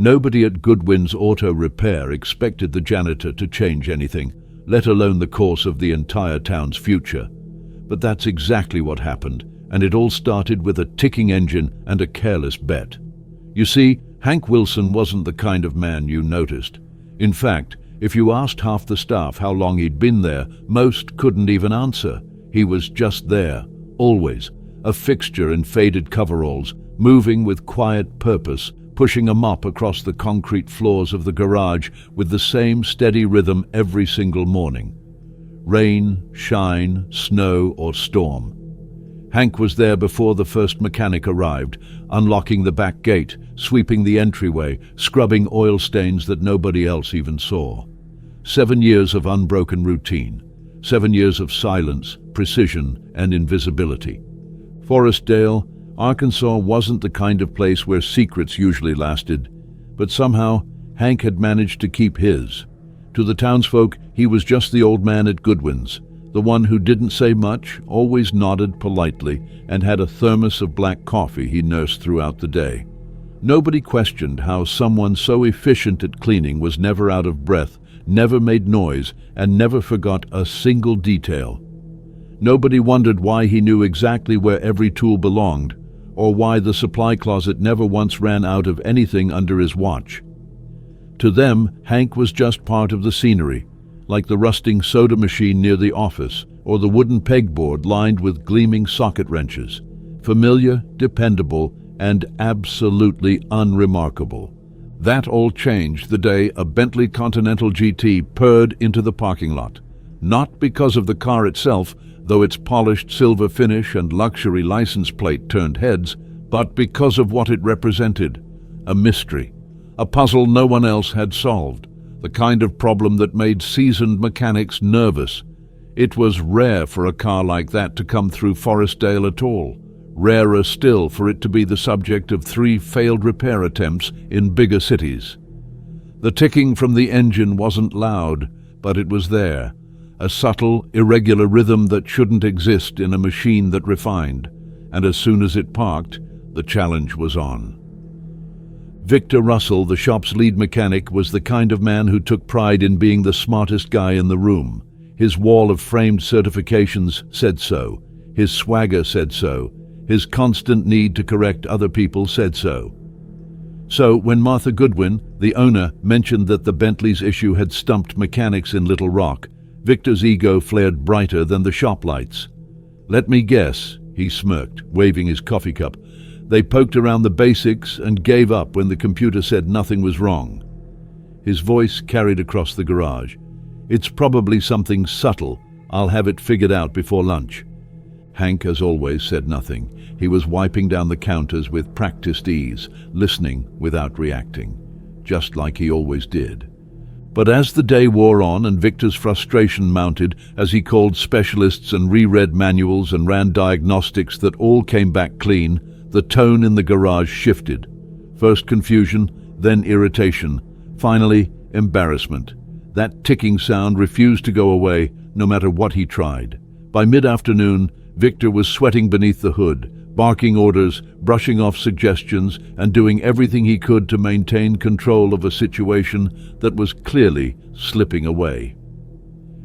Nobody at Goodwin's Auto Repair expected the janitor to change anything, let alone the course of the entire town's future. But that's exactly what happened, and it all started with a ticking engine and a careless bet. You see, Hank Wilson wasn't the kind of man you noticed. In fact, if you asked half the staff how long he'd been there, most couldn't even answer. He was just there, always, a fixture in faded coveralls, moving with quiet purpose, pushing a mop across the concrete floors of the garage with the same steady rhythm every single morning. Rain, shine, snow, or storm. Hank was there before the first mechanic arrived, unlocking the back gate, sweeping the entryway, scrubbing oil stains that nobody else even saw. 7 years of unbroken routine. 7 years of silence, precision, and invisibility. Forestdale, Arkansas wasn't the kind of place where secrets usually lasted, but somehow Hank had managed to keep his. To the townsfolk, he was just the old man at Goodwin's, the one who didn't say much, always nodded politely, and had a thermos of black coffee he nursed throughout the day. Nobody questioned how someone so efficient at cleaning was never out of breath, never made noise, and never forgot a single detail. Nobody wondered why he knew exactly where every tool belonged, or why the supply closet never once ran out of anything under his watch. To them, Hank was just part of the scenery, like the rusting soda machine near the office, or the wooden pegboard lined with gleaming socket wrenches. Familiar, dependable, and absolutely unremarkable. That all changed the day a Bentley Continental GT purred into the parking lot. Not because of the car itself, though its polished silver finish and luxury license plate turned heads, but because of what it represented. A mystery. A puzzle no one else had solved. The kind of problem that made seasoned mechanics nervous. It was rare for a car like that to come through Forestdale at all. Rarer still for it to be the subject of 3 failed repair attempts in bigger cities. The ticking from the engine wasn't loud, but it was there. A subtle, irregular rhythm that shouldn't exist in a machine that refined. And as soon as it parked, the challenge was on. Victor Russell, the shop's lead mechanic, was the kind of man who took pride in being the smartest guy in the room. His wall of framed certifications said so. His swagger said so. His constant need to correct other people said so. So when Martha Goodwin, the owner, mentioned that the Bentley's issue had stumped mechanics in Little Rock, Victor's ego flared brighter than the shop lights. "Let me guess," he smirked, waving his coffee cup. "They poked around the basics and gave up when the computer said nothing was wrong." His voice carried across the garage. "It's probably something subtle. I'll have it figured out before lunch." Hank, as always, said nothing. He was wiping down the counters with practiced ease, listening without reacting, just like he always did. But as the day wore on and Victor's frustration mounted as he called specialists and reread manuals and ran diagnostics that all came back clean, the tone in the garage shifted. First confusion, then irritation, finally embarrassment. That ticking sound refused to go away, no matter what he tried. By mid-afternoon, Victor was sweating beneath the hood, barking orders, brushing off suggestions, and doing everything he could to maintain control of a situation that was clearly slipping away.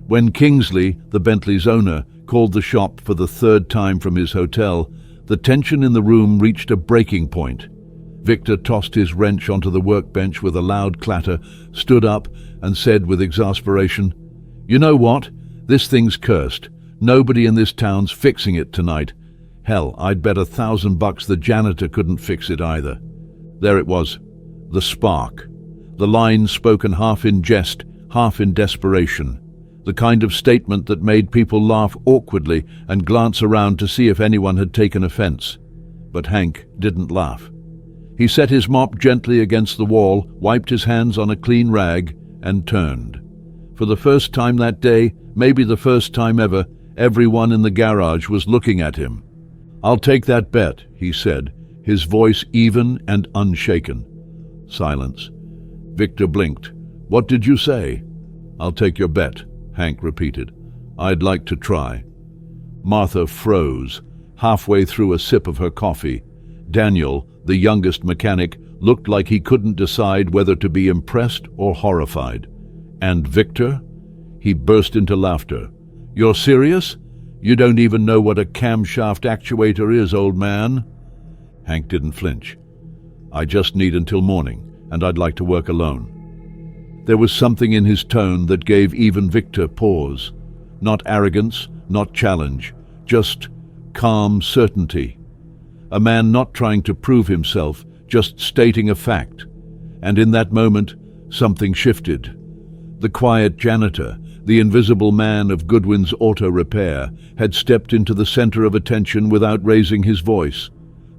When Kingsley, the Bentley's owner, called the shop for the 3rd time from his hotel, the tension in the room reached a breaking point. Victor tossed his wrench onto the workbench with a loud clatter, stood up, and said with exasperation, "You know what? This thing's cursed. Nobody in this town's fixing it tonight. Hell, I'd bet $1,000 the janitor couldn't fix it either." There it was, the spark. The line spoken half in jest, half in desperation. The kind of statement that made people laugh awkwardly and glance around to see if anyone had taken offense. But Hank didn't laugh. He set his mop gently against the wall, wiped his hands on a clean rag, and turned. For the first time that day, maybe the first time ever, everyone in the garage was looking at him. "I'll take that bet," he said, his voice even and unshaken. Silence. Victor blinked. "What did you say?" "I'll take your bet," Hank repeated. "I'd like to try." Martha froze, halfway through a sip of her coffee. Daniel, the youngest mechanic, looked like he couldn't decide whether to be impressed or horrified. "And Victor?" He burst into laughter. "You're serious? You don't even know what a camshaft actuator is, old man." Hank didn't flinch. "I just need until morning, and I'd like to work alone." There was something in his tone that gave even Victor pause. Not arrogance, not challenge, just calm certainty. A man not trying to prove himself, just stating a fact. And in that moment, something shifted. The quiet janitor, the invisible man of Goodwin's Auto Repair, had stepped into the center of attention without raising his voice.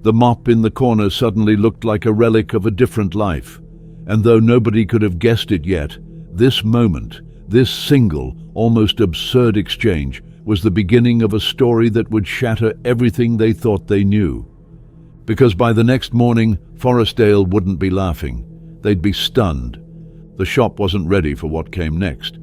The mop in the corner suddenly looked like a relic of a different life. And though nobody could have guessed it yet, this moment, this single, almost absurd exchange, was the beginning of a story that would shatter everything they thought they knew. Because by the next morning, Forestdale wouldn't be laughing. They'd be stunned. The shop wasn't ready for what came next.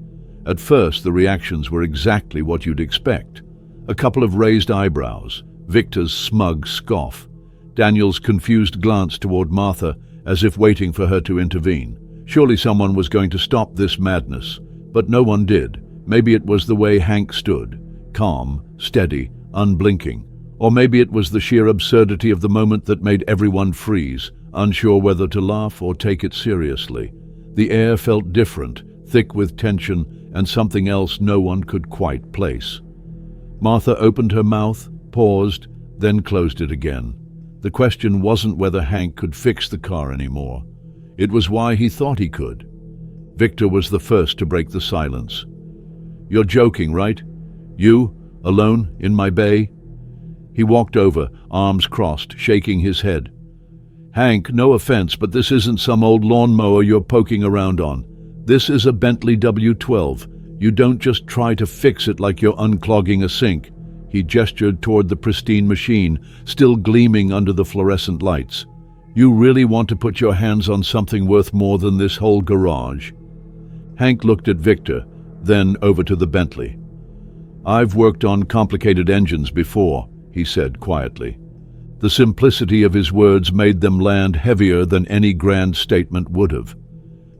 At first, the reactions were exactly what you'd expect. A couple of raised eyebrows, Victor's smug scoff, Daniel's confused glance toward Martha, as if waiting for her to intervene. Surely someone was going to stop this madness, but no one did. Maybe it was the way Hank stood, calm, steady, unblinking. Or maybe it was the sheer absurdity of the moment that made everyone freeze, unsure whether to laugh or take it seriously. The air felt different, thick with tension, and something else no one could quite place. Martha opened her mouth, paused, then closed it again. The question wasn't whether Hank could fix the car anymore. It was why he thought he could. Victor was the first to break the silence. "You're joking, right? You, alone, in my bay?" He walked over, arms crossed, shaking his head. "Hank, no offense, but this isn't some old lawnmower you're poking around on. This is a Bentley W12. You don't just try to fix it like you're unclogging a sink." He gestured toward the pristine machine, still gleaming under the fluorescent lights. "You really want to put your hands on something worth more than this whole garage?" Hank looked at Victor, then over to the Bentley. "I've worked on complicated engines before," he said quietly. The simplicity of his words made them land heavier than any grand statement would have.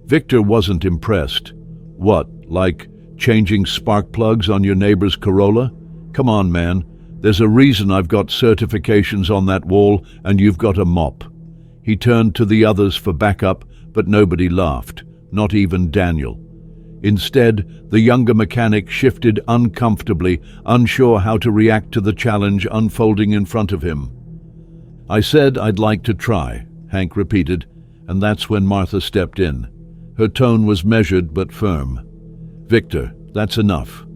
Victor wasn't impressed. "What, like changing spark plugs on your neighbor's Corolla? Come on, man. There's a reason I've got certifications on that wall and you've got a mop." He turned to the others for backup, but nobody laughed, not even Daniel. Instead, the younger mechanic shifted uncomfortably, unsure how to react to the challenge unfolding in front of him. "I said I'd like to try," Hank repeated, and that's when Martha stepped in. Her tone was measured but firm. "Victor, that's enough."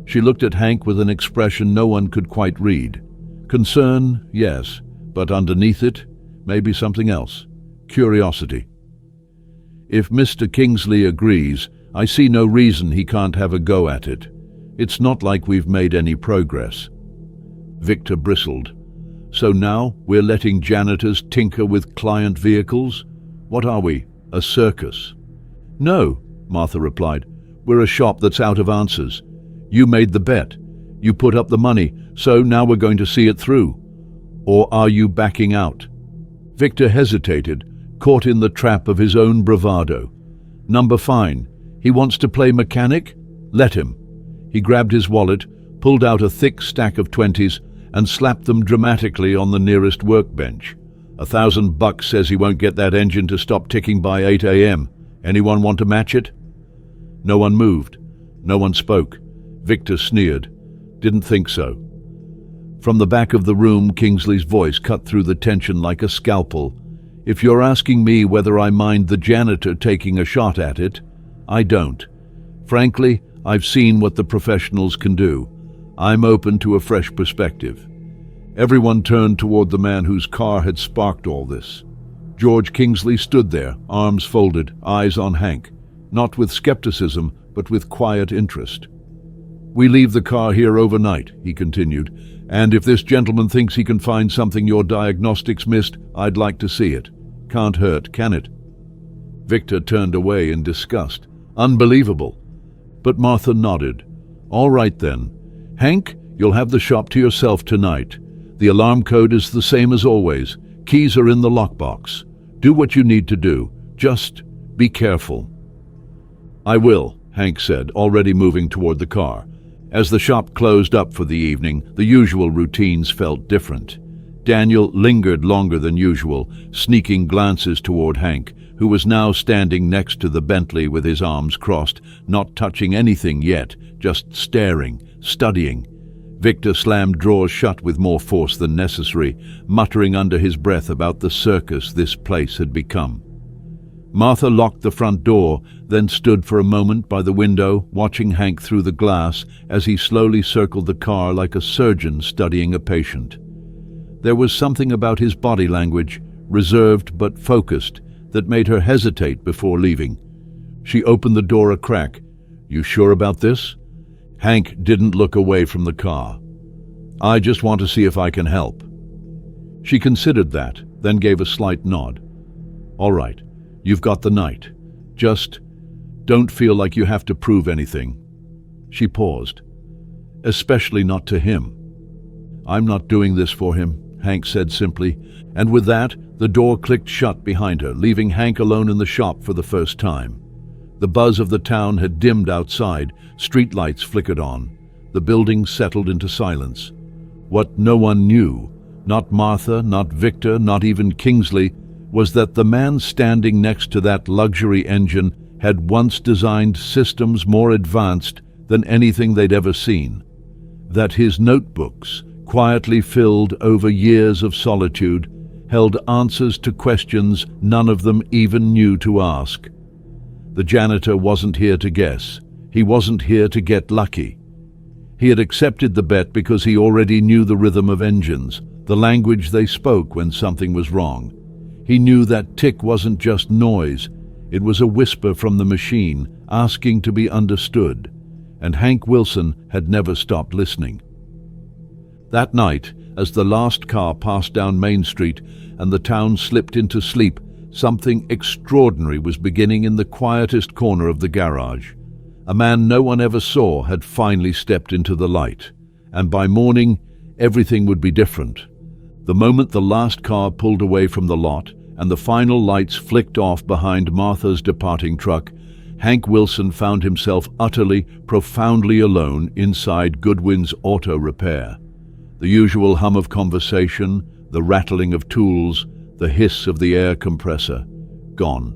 She looked at Hank with an expression no one could quite read. Concern, yes, but underneath it, maybe something else. Curiosity. "If Mr. Kingsley agrees, I see no reason he can't have a go at it. It's not like we've made any progress." Victor bristled. "So now we're letting janitors tinker with client vehicles? What are we, a circus?" "No," Martha replied. "We're a shop that's out of answers. You made the bet. You put up the money, so now we're going to see it through. Or are you backing out?" Victor hesitated, caught in the trap of his own bravado. "Number fine. He wants to play mechanic? Let him." He grabbed his wallet, pulled out a thick stack of 20s, and slapped them dramatically on the nearest workbench. $1,000 says he won't get that engine to stop ticking by 8 a.m. Anyone want to match it? No one moved. No one spoke. Victor sneered. "Didn't think so." From the back of the room, Kingsley's voice cut through the tension like a scalpel. "If you're asking me whether I mind the janitor taking a shot at it, I don't. Frankly, I've seen what the professionals can do. I'm open to a fresh perspective." Everyone turned toward the man whose car had sparked all this. George Kingsley stood there, arms folded, eyes on Hank, not with skepticism, but with quiet interest. "We leave the car here overnight," he continued, "and if this gentleman thinks he can find something your diagnostics missed, I'd like to see it. Can't hurt, can it?" Victor turned away in disgust. Unbelievable. But Martha nodded. "All right then. Hank, you'll have the shop to yourself tonight. The alarm code is the same as always. Keys are in the lockbox. Do what you need to do. Just be careful." "I will," Hank said, already moving toward the car. As the shop closed up for the evening, the usual routines felt different. Daniel lingered longer than usual, sneaking glances toward Hank, who was now standing next to the Bentley with his arms crossed, not touching anything yet, just staring, studying. Victor slammed drawers shut with more force than necessary, muttering under his breath about the circus this place had become. Martha locked the front door, then stood for a moment by the window, watching Hank through the glass as he slowly circled the car like a surgeon studying a patient. There was something about his body language, reserved but focused, that made her hesitate before leaving. She opened the door a crack. "You sure about this?" Hank didn't look away from the car. "I just want to see if I can help." She considered that, then gave a slight nod. "All right, you've got the night. Just don't feel like you have to prove anything." She paused. "Especially not to him." "I'm not doing this for him," Hank said simply, and with that, the door clicked shut behind her, leaving Hank alone in the shop for the first time. The buzz of the town had dimmed outside, streetlights flickered on. The building settled into silence. What no one knew, not Martha, not Victor, not even Kingsley, was that the man standing next to that luxury engine had once designed systems more advanced than anything they'd ever seen. That his notebooks, quietly filled over years of solitude, held answers to questions none of them even knew to ask. The janitor wasn't here to guess. He wasn't here to get lucky. He had accepted the bet because he already knew the rhythm of engines, the language they spoke when something was wrong. He knew that tick wasn't just noise. It was a whisper from the machine, asking to be understood. And Hank Wilson had never stopped listening. That night, as the last car passed down Main Street and the town slipped into sleep, something extraordinary was beginning in the quietest corner of the garage. A man no one ever saw had finally stepped into the light, and by morning, everything would be different. The moment the last car pulled away from the lot and the final lights flicked off behind Martha's departing truck, Hank Wilson found himself utterly, profoundly alone inside Goodwin's Auto Repair. The usual hum of conversation, the rattling of tools, the hiss of the air compressor, gone.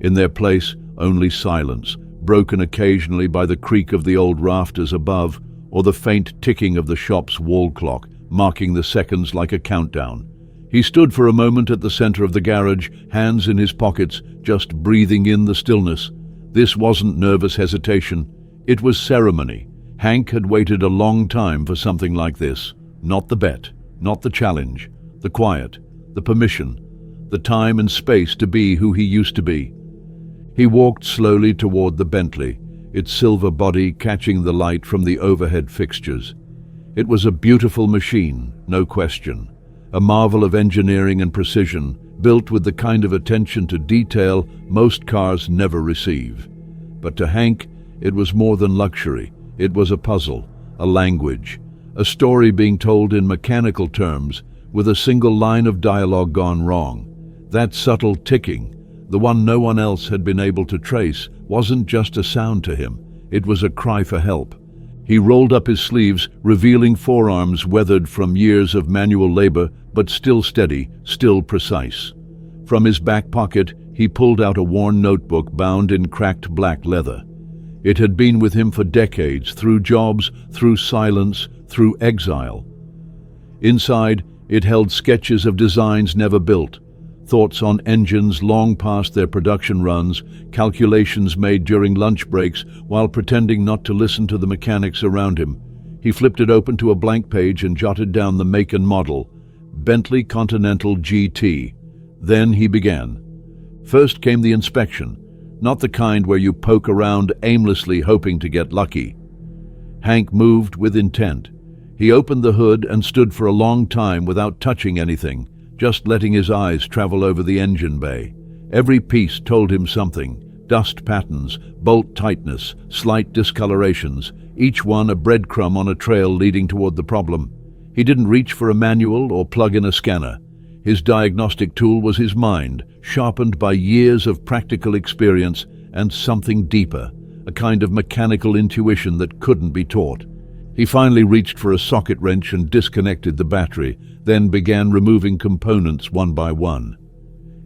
In their place, only silence, broken occasionally by the creak of the old rafters above or the faint ticking of the shop's wall clock, marking the seconds like a countdown. He stood for a moment at the center of the garage, hands in his pockets, just breathing in the stillness. This wasn't nervous hesitation. It was ceremony. Hank had waited a long time for something like this. Not the bet, not the challenge, the quiet, the permission, the time and space to be who he used to be. He walked slowly toward the Bentley, its silver body catching the light from the overhead fixtures. It was a beautiful machine, no question. A marvel of engineering and precision, built with the kind of attention to detail most cars never receive. But to Hank, it was more than luxury. It was a puzzle, a language, a story being told in mechanical terms, with a single line of dialogue gone wrong. That subtle ticking, the one no one else had been able to trace, wasn't just a sound to him. It was a cry for help. He rolled up his sleeves, revealing forearms weathered from years of manual labor, but still steady, still precise. From his back pocket, he pulled out a worn notebook bound in cracked black leather. It had been with him for decades, through jobs, through silence, through exile. Inside, it held sketches of designs never built, thoughts on engines long past their production runs, calculations made during lunch breaks while pretending not to listen to the mechanics around him. He flipped it open to a blank page and jotted down the make and model, Bentley Continental GT. Then he began. First came the inspection, not the kind where you poke around aimlessly hoping to get lucky. Hank moved with intent. He opened the hood and stood for a long time without touching anything, just letting his eyes travel over the engine bay. Every piece told him something. Dust patterns, bolt tightness, slight discolorations, each one a breadcrumb on a trail leading toward the problem. He didn't reach for a manual or plug in a scanner. His diagnostic tool was his mind, sharpened by years of practical experience and something deeper, a kind of mechanical intuition that couldn't be taught. He finally reached for a socket wrench and disconnected the battery, then began removing components one by one.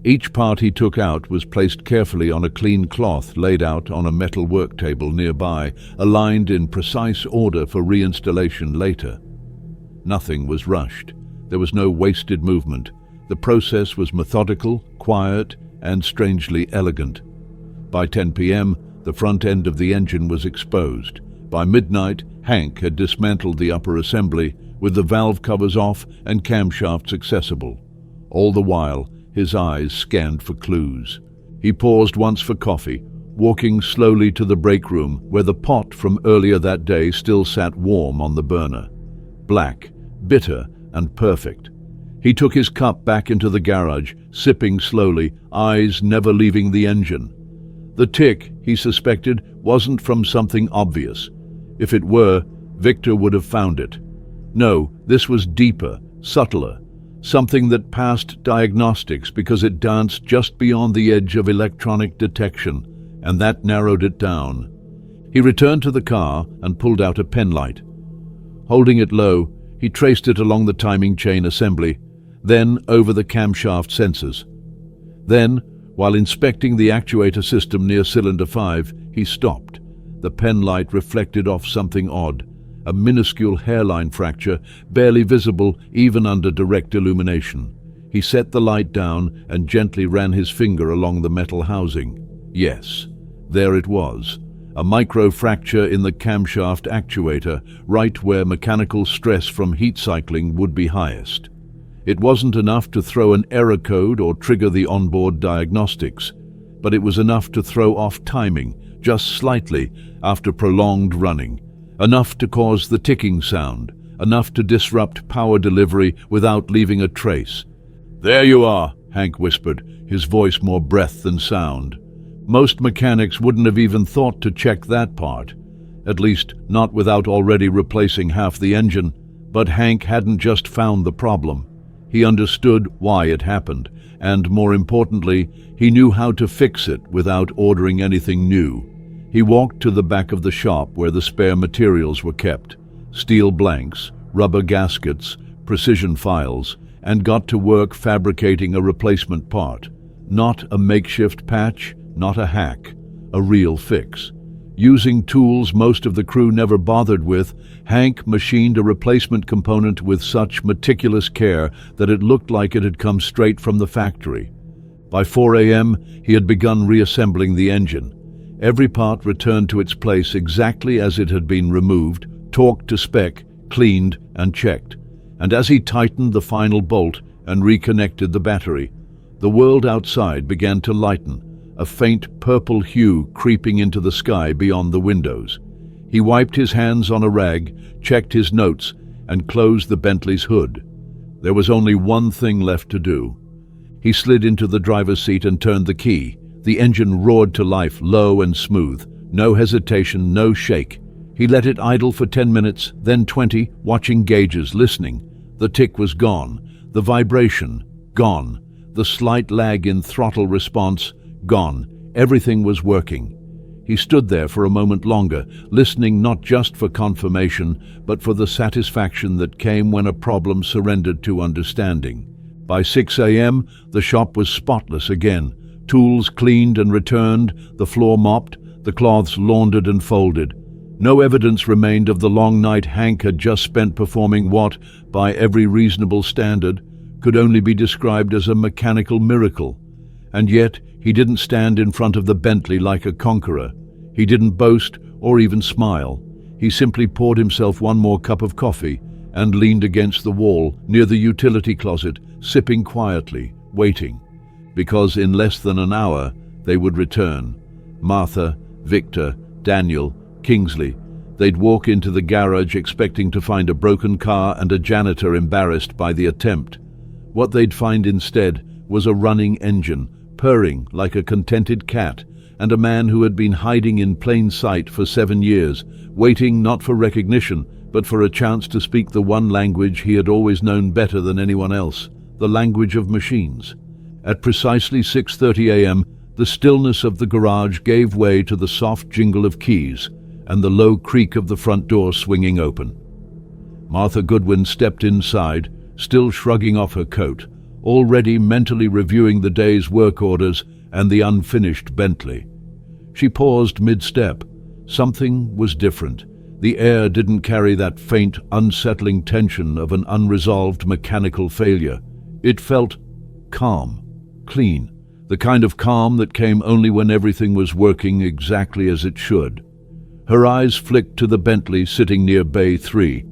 Each part he took out was placed carefully on a clean cloth laid out on a metal work table nearby, aligned in precise order for reinstallation later. Nothing was rushed. There was no wasted movement. The process was methodical, quiet, and strangely elegant. By 10 p.m., the front end of the engine was exposed. By midnight, Hank had dismantled the upper assembly, with the valve covers off and camshafts accessible. All the while, his eyes scanned for clues. He paused once for coffee, walking slowly to the break room where the pot from earlier that day still sat warm on the burner. Black, bitter, and perfect. He took his cup back into the garage, sipping slowly, eyes never leaving the engine. The tick, he suspected, wasn't from something obvious. If it were, Victor would have found it. No, this was deeper, subtler, something that passed diagnostics because it danced just beyond the edge of electronic detection, and that narrowed it down. He returned to the car and pulled out a pen light. Holding it low, he traced it along the timing chain assembly, then over the camshaft sensors. Then, while inspecting the actuator system near cylinder 5, he stopped. The pen light reflected off something odd, a minuscule hairline fracture, barely visible even under direct illumination. He set the light down and gently ran his finger along the metal housing. Yes, there it was. A micro-fracture in the camshaft actuator, right where mechanical stress from heat cycling would be highest. It wasn't enough to throw an error code or trigger the onboard diagnostics, but it was enough to throw off timing, just slightly, after prolonged running. Enough to cause the ticking sound, enough to disrupt power delivery without leaving a trace. "There you are," Hank whispered, his voice more breath than sound. Most mechanics wouldn't have even thought to check that part, at least not without already replacing half the engine. But Hank hadn't just found the problem. He understood why it happened, and more importantly, he knew how to fix it without ordering anything new. He walked to the back of the shop where the spare materials were kept, steel blanks, rubber gaskets, precision files, and got to work fabricating a replacement part. Not a makeshift patch, not a hack, a real fix. Using tools most of the crew never bothered with, Hank machined a replacement component with such meticulous care that it looked like it had come straight from the factory. By 4 a.m., he had begun reassembling the engine. Every part returned to its place exactly as it had been removed, torqued to spec, cleaned and checked. And as he tightened the final bolt and reconnected the battery, the world outside began to lighten, a faint purple hue creeping into the sky beyond the windows. He wiped his hands on a rag, checked his notes, and closed the Bentley's hood. There was only one thing left to do. He slid into the driver's seat and turned the key. The engine roared to life, low and smooth. No hesitation, no shake. He let it idle for 10 minutes, then 20, watching gauges, listening. The tick was gone. The vibration, gone. The slight lag in throttle response, gone. Everything was working. He stood there for a moment longer, listening not just for confirmation, but for the satisfaction that came when a problem surrendered to understanding. By 6 a.m., the shop was spotless again. Tools cleaned and returned, the floor mopped, the cloths laundered and folded. No evidence remained of the long night Hank had just spent performing what, by every reasonable standard, could only be described as a mechanical miracle. And yet, he didn't stand in front of the Bentley like a conqueror. He didn't boast or even smile. He simply poured himself one more cup of coffee and leaned against the wall near the utility closet, sipping quietly, waiting. Because in less than an hour, they would return. Martha, Victor, Daniel, Kingsley. They'd walk into the garage expecting to find a broken car and a janitor embarrassed by the attempt. What they'd find instead was a running engine, purring like a contented cat, and a man who had been hiding in plain sight for 7 years, waiting not for recognition, but for a chance to speak the one language he had always known better than anyone else, the language of machines. At precisely 6:30 a.m., the stillness of the garage gave way to the soft jingle of keys and the low creak of the front door swinging open. Martha Goodwin stepped inside, still shrugging off her coat, already mentally reviewing the day's work orders and the unfinished Bentley. She paused mid-step. Something was different. The air didn't carry that faint, unsettling tension of an unresolved mechanical failure. It felt calm, clean, the kind of calm that came only when everything was working exactly as it should. Her eyes flicked to the Bentley sitting near Bay 3.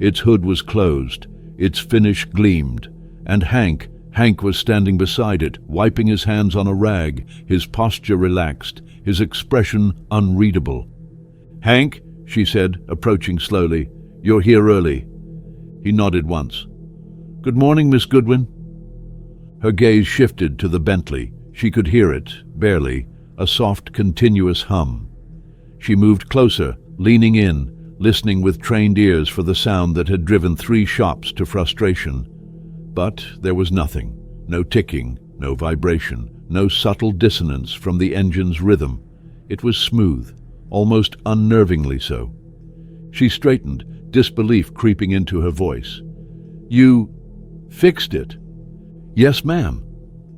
Its hood was closed, its finish gleamed, and Hank was standing beside it, wiping his hands on a rag, his posture relaxed, his expression unreadable. "Hank," she said, approaching slowly, "you're here early." He nodded once. "Good morning, Miss Goodwin." Her gaze shifted to the Bentley. She could hear it, barely, a soft, continuous hum. She moved closer, leaning in, listening with trained ears for the sound that had driven 3 shops to frustration. But there was nothing. No ticking, no vibration, no subtle dissonance from the engine's rhythm. It was smooth, almost unnervingly so. She straightened, disbelief creeping into her voice. "You fixed it?" "Yes, ma'am."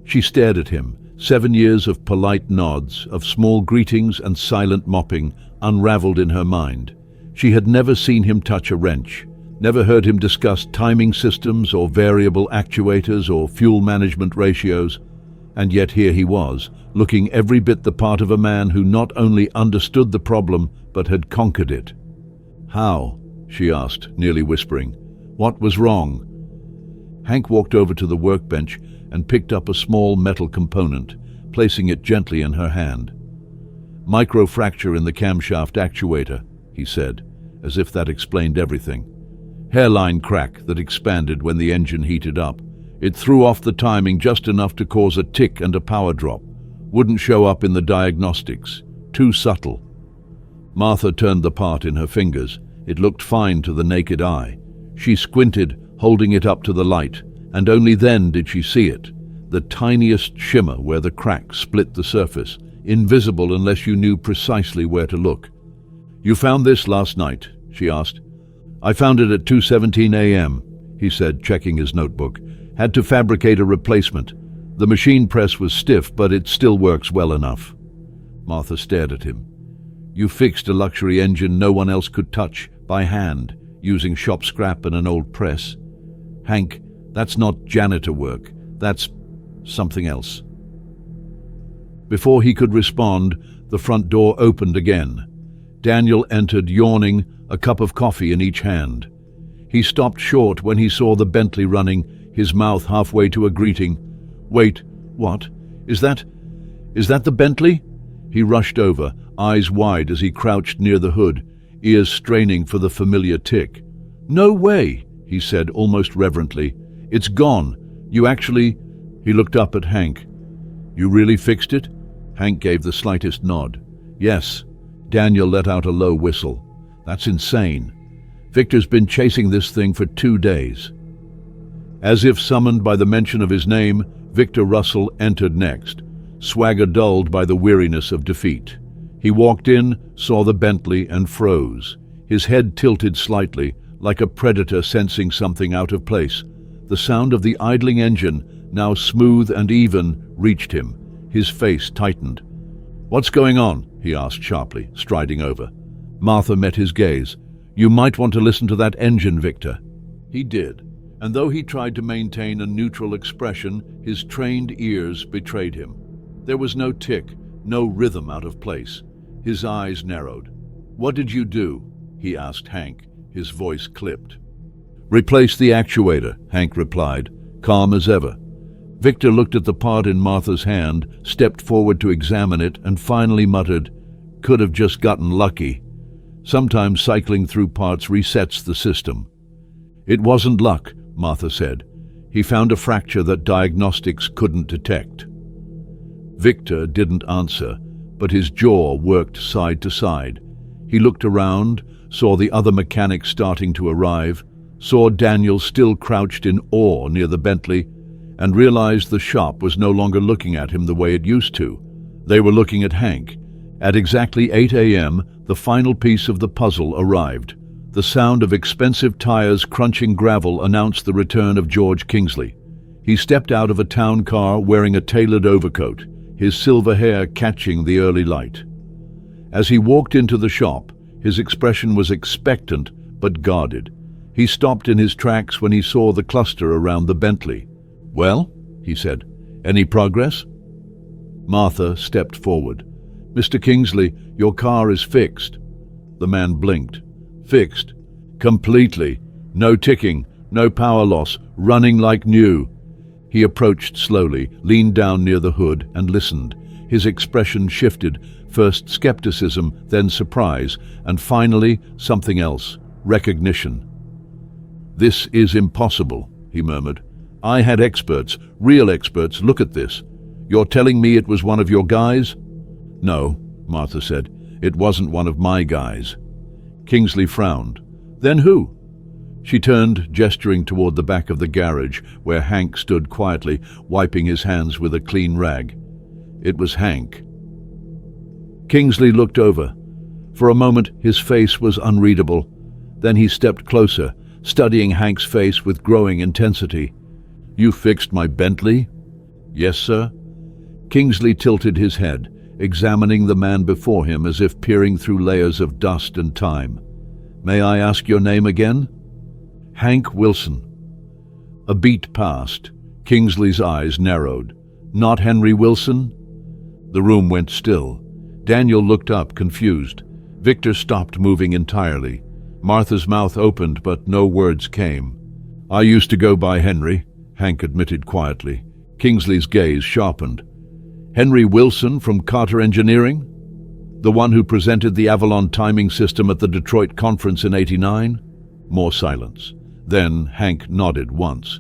She stared at him. 7 years of polite nods, of small greetings and silent mopping, unraveled in her mind. She had never seen him touch a wrench, never heard him discuss timing systems or variable actuators or fuel management ratios, and yet here he was, looking every bit the part of a man who not only understood the problem but had conquered it. "How?" she asked, nearly whispering. "What was wrong?" Hank walked over to the workbench and picked up a small metal component, placing it gently in her hand. "Microfracture in the camshaft actuator," he said, as if that explained everything. "Hairline crack that expanded when the engine heated up. It threw off the timing just enough to cause a tick and a power drop. Wouldn't show up in the diagnostics. Too subtle." Martha turned the part in her fingers. It looked fine to the naked eye. She squinted, holding it up to the light, and only then did she see it. The tiniest shimmer where the crack split the surface, invisible unless you knew precisely where to look. "You found this last night?" she asked. "I found it at 2:17 a.m., he said, checking his notebook. "Had to fabricate a replacement. The machine press was stiff, but it still works well enough." Martha stared at him. "You fixed a luxury engine no one else could touch, by hand, using shop scrap and an old press. Hank, that's not janitor work. That's something else." Before he could respond, the front door opened again. Daniel entered, yawning, a cup of coffee in each hand. He stopped short when he saw the Bentley running, his mouth halfway to a greeting. "Wait, what? Is that the Bentley?" He rushed over, eyes wide as he crouched near the hood, ears straining for the familiar tick. "No way," he said almost reverently. "It's gone. You actually—" He looked up at Hank. "You really fixed it?" Hank gave the slightest nod. "Yes." Daniel let out a low whistle. "That's insane. Victor's been chasing this thing for 2 days." As if summoned by the mention of his name, Victor Russell entered next, swagger dulled by the weariness of defeat. He walked in, saw the Bentley, and froze. His head tilted slightly, like a predator sensing something out of place. The sound of the idling engine, now smooth and even, reached him. His face tightened. "What's going on?" he asked sharply, striding over. Martha met his gaze. "You might want to listen to that engine, Victor." He did, and though he tried to maintain a neutral expression, his trained ears betrayed him. There was no tick, no rhythm out of place. His eyes narrowed. "What did you do?" he asked Hank, his voice clipped. "Replace the actuator," Hank replied, calm as ever. Victor looked at the part in Martha's hand, stepped forward to examine it, and finally muttered, "Could have just gotten lucky." Sometimes cycling through parts resets the system. "It wasn't luck," Martha said. "He found a fracture that diagnostics couldn't detect." Victor didn't answer, but his jaw worked side to side. He looked around, saw the other mechanics starting to arrive, saw Daniel still crouched in awe near the Bentley. and realized the shop was no longer looking at him the way it used to. They were looking at Hank. At exactly 8 a.m., the final piece of the puzzle arrived. The sound of expensive tires crunching gravel announced the return of George Kingsley. He stepped out of a town car wearing a tailored overcoat, his silver hair catching the early light. As he walked into the shop, his expression was expectant but guarded. He stopped in his tracks when he saw the cluster around the Bentley. "Well," he said, "any progress?" Martha stepped forward. "Mr. Kingsley, your car is fixed." The man blinked. "Fixed? Completely. No ticking, no power loss, running like new." He approached slowly, leaned down near the hood, and listened. His expression shifted, first skepticism, then surprise, and finally something else, recognition. "This is impossible," he murmured. "I had experts, real experts, look at this. You're telling me it was one of your guys?" "No," Martha said. "It wasn't one of my guys." Kingsley frowned. "Then who?" She turned, gesturing toward the back of the garage, where Hank stood quietly, wiping his hands with a clean rag. It was Hank. Kingsley looked over. For a moment, his face was unreadable. Then he stepped closer, studying Hank's face with growing intensity. "You fixed my Bentley?" "Yes, sir." Kingsley tilted his head, examining the man before him as if peering through layers of dust and time. "May I ask your name again?" "Hank Wilson." A beat passed. Kingsley's eyes narrowed. "Not Henry Wilson?" The room went still. Daniel looked up, confused. Victor stopped moving entirely. Martha's mouth opened, but no words came. "I used to go by Henry," Hank admitted quietly. Kingsley's gaze sharpened. "Henry Wilson from Carter Engineering? The one who presented the Avalon timing system at the Detroit conference in '89? More silence. Then Hank nodded once.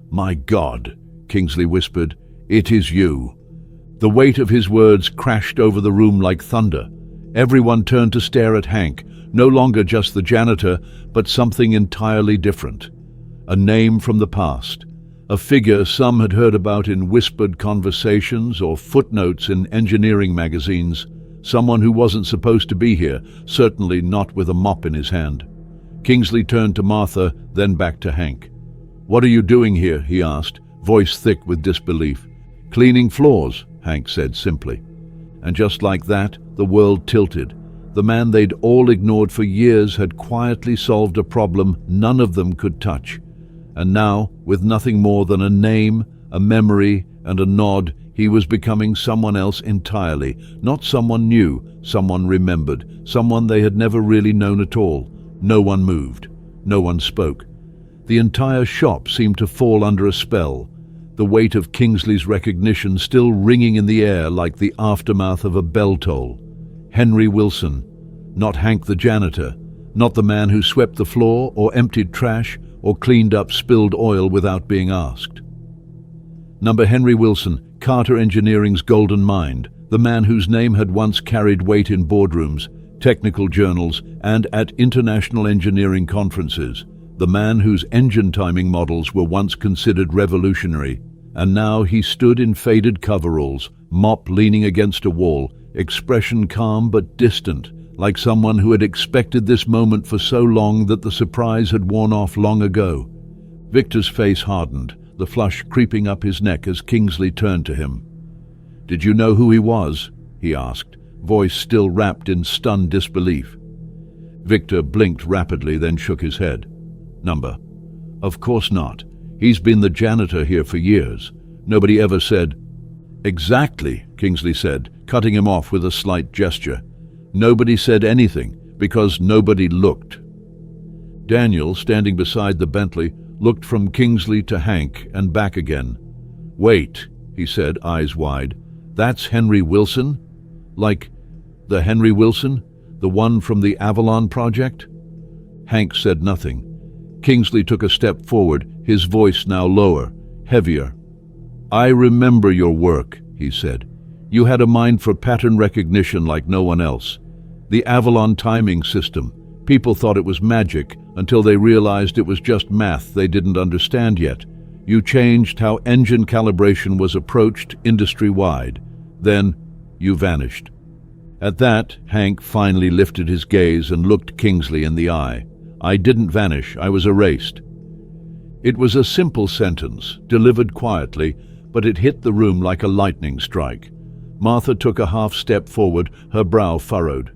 "My God," Kingsley whispered, "it is you." The weight of his words crashed over the room like thunder. Everyone turned to stare at Hank, no longer just the janitor, but something entirely different. A name from the past. A figure some had heard about in whispered conversations or footnotes in engineering magazines. Someone who wasn't supposed to be here, certainly not with a mop in his hand. Kingsley turned to Martha, then back to Hank. "What are you doing here?" he asked, voice thick with disbelief. "Cleaning floors," Hank said simply. And just like that, the world tilted. The man they'd all ignored for years had quietly solved a problem none of them could touch. And now, with nothing more than a name, a memory, and a nod, he was becoming someone else entirely. Not someone new, someone remembered, someone they had never really known at all. No one moved. No one spoke. The entire shop seemed to fall under a spell, the weight of Kingsley's recognition still ringing in the air like the aftermath of a bell toll. Henry Wilson. Not Hank the janitor. Not the man who swept the floor or emptied trash or cleaned up spilled oil without being asked. Number Henry Wilson, Carter Engineering's golden mind, the man whose name had once carried weight in boardrooms, technical journals, and at international engineering conferences, the man whose engine timing models were once considered revolutionary, and now he stood in faded coveralls, mop leaning against a wall, expression calm but distant, like someone who had expected this moment for so long that the surprise had worn off long ago. Victor's face hardened, the flush creeping up his neck as Kingsley turned to him. "Did you know who he was?" he asked, voice still wrapped in stunned disbelief. Victor blinked rapidly, then shook his head. "Number? Of course not. He's been the janitor here for years. Nobody ever said—" "Exactly," Kingsley said, cutting him off with a slight gesture. "Nobody said anything, because nobody looked." Daniel, standing beside the Bentley, looked from Kingsley to Hank and back again. "Wait," he said, eyes wide. "That's Henry Wilson? Like the Henry Wilson? The one from the Avalon project?" Hank said nothing. Kingsley took a step forward, his voice now lower, heavier. "I remember your work," he said. "You had a mind for pattern recognition like no one else. The Avalon timing system. People thought it was magic until they realized it was just math they didn't understand yet. You changed how engine calibration was approached industry-wide. Then you vanished. At that, Hank finally lifted his gaze and looked Kingsley in the eye. I didn't vanish, I was erased. It was a simple sentence, delivered quietly, but it hit the room like a lightning strike. Martha took a half step forward, her brow furrowed.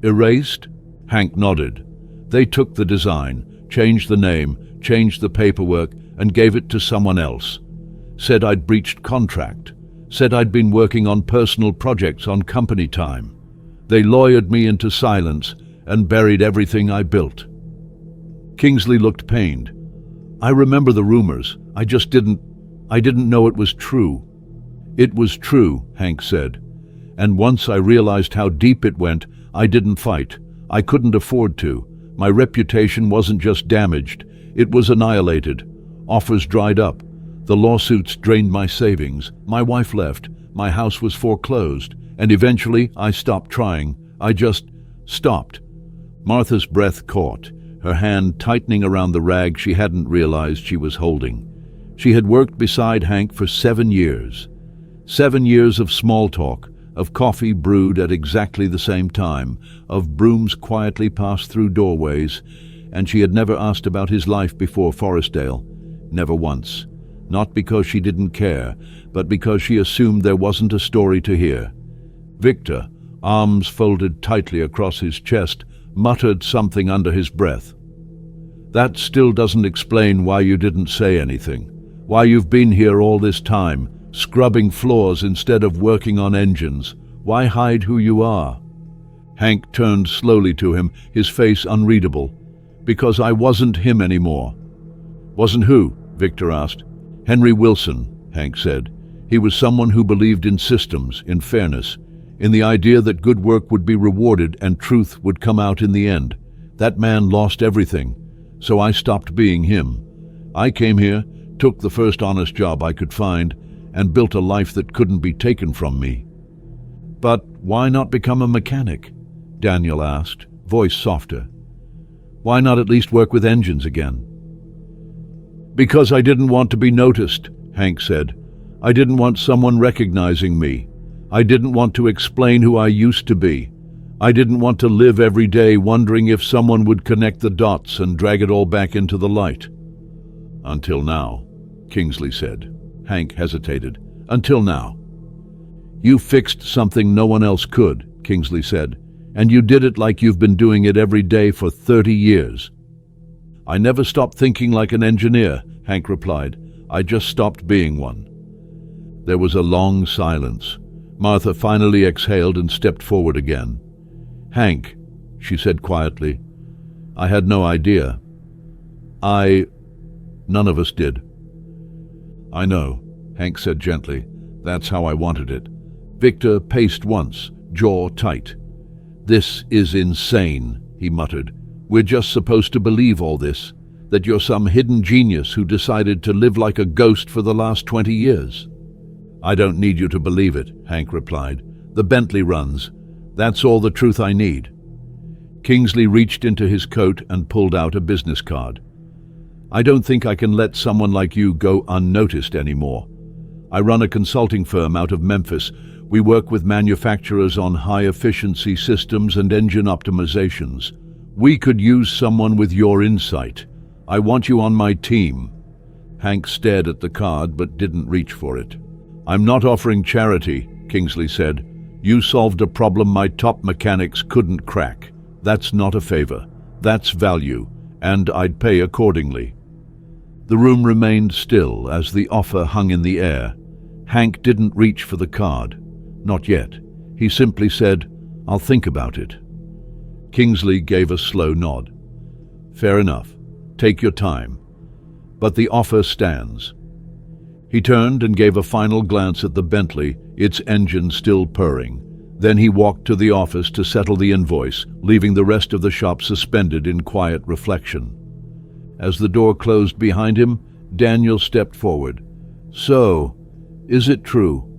Erased? Hank nodded. They took the design, changed the name, changed the paperwork, and gave it to someone else. Said I'd breached contract. Said I'd been working on personal projects on company time. They lawyered me into silence and buried everything I built. Kingsley looked pained. I remember the rumors. I didn't know it was true. It was true, Hank said. And once I realized how deep it went, I didn't fight. I couldn't afford to. My reputation wasn't just damaged, it was annihilated. Offers dried up. The lawsuits drained my savings. My wife left. My house was foreclosed. And eventually, I stopped trying. I just stopped. Martha's breath caught, her hand tightening around the rag she hadn't realized she was holding. She had worked beside Hank for 7 years. 7 years of small talk, of coffee brewed at exactly the same time, of brooms quietly passed through doorways, and she had never asked about his life before Forestdale. Never once. Not because she didn't care, but because she assumed there wasn't a story to hear. Victor, arms folded tightly across his chest, muttered something under his breath. That still doesn't explain why you didn't say anything. Why you've been here all this time, scrubbing floors instead of working on engines. Why hide who you are? Hank turned slowly to him, his face unreadable. Because I wasn't him anymore. Wasn't who? Victor asked. Henry Wilson, Hank said. He was someone who believed in systems, in fairness, in the idea that good work would be rewarded and truth would come out in the end. That man lost everything, so I stopped being him. I came here, took the first honest job I could find, and built a life that couldn't be taken from me. But why not become a mechanic? Daniel asked, voice softer. Why not at least work with engines again? Because I didn't want to be noticed, Hank said. I didn't want someone recognizing me. I didn't want to explain who I used to be. I didn't want to live every day wondering if someone would connect the dots and drag it all back into the light. Until now, Kingsley said. Hank hesitated. Until now. You fixed something no one else could, Kingsley said, and you did it like you've been doing it every day for 30 years. I never stopped thinking like an engineer, Hank replied. I just stopped being one. There was a long silence. Martha finally exhaled and stepped forward again. Hank, she said quietly, I had no idea. None of us did. I know, Hank said gently. That's how I wanted it. Victor paced once, jaw tight. This is insane, he muttered. We're just supposed to believe all this, that you're some hidden genius who decided to live like a ghost for the last 20 years. I don't need you to believe it, Hank replied. The Bentley runs. That's all the truth I need. Kingsley reached into his coat and pulled out a business card. I don't think I can let someone like you go unnoticed anymore. I run a consulting firm out of Memphis. We work with manufacturers on high-efficiency systems and engine optimizations. We could use someone with your insight. I want you on my team. Hank stared at the card but didn't reach for it. I'm not offering charity, Kingsley said. You solved a problem my top mechanics couldn't crack. That's not a favor. That's value, and I'd pay accordingly. The room remained still as the offer hung in the air. Hank didn't reach for the card. Not yet. He simply said, I'll think about it. Kingsley gave a slow nod. Fair enough. Take your time. But the offer stands. He turned and gave a final glance at the Bentley, its engine still purring. Then he walked to the office to settle the invoice, leaving the rest of the shop suspended in quiet reflection. As the door closed behind him, Daniel stepped forward. So, is it true?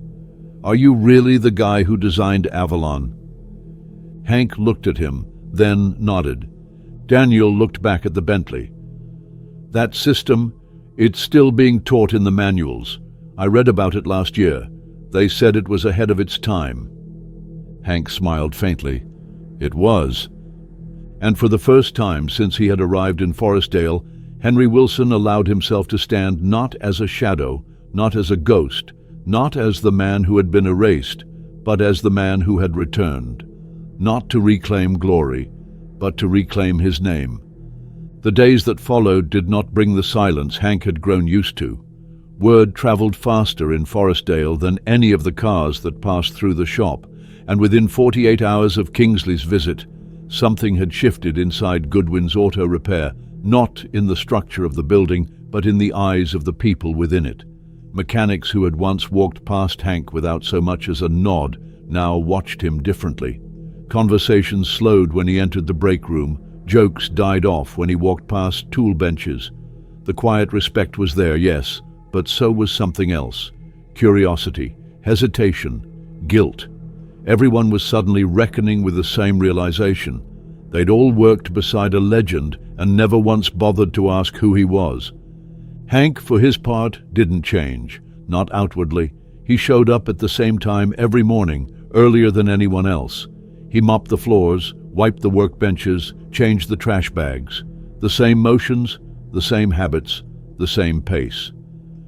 Are you really the guy who designed Avalon? Hank looked at him, then nodded. Daniel looked back at the Bentley. That system, It's still being taught in the manuals. I read about it last year. They said it was ahead of its time. Hank smiled faintly. It was. And for the first time since he had arrived in Forestdale, Henry Wilson allowed himself to stand not as a shadow, not as a ghost, not as the man who had been erased, but as the man who had returned. Not to reclaim glory, but to reclaim his name. The days that followed did not bring the silence Hank had grown used to. Word traveled faster in Forestdale than any of the cars that passed through the shop, and within 48 hours of Kingsley's visit, something had shifted inside Goodwin's Auto Repair, not in the structure of the building, but in the eyes of the people within it. Mechanics who had once walked past Hank without so much as a nod now watched him differently. Conversations slowed when he entered the break room. Jokes died off when he walked past tool benches. The quiet respect was there, yes, but so was something else. Curiosity, hesitation, guilt. Everyone was suddenly reckoning with the same realization. They'd all worked beside a legend and never once bothered to ask who he was. Hank, for his part, didn't change, not outwardly. He showed up at the same time every morning, earlier than anyone else. He mopped the floors, wiped the workbenches, changed the trash bags. The same motions, the same habits, the same pace.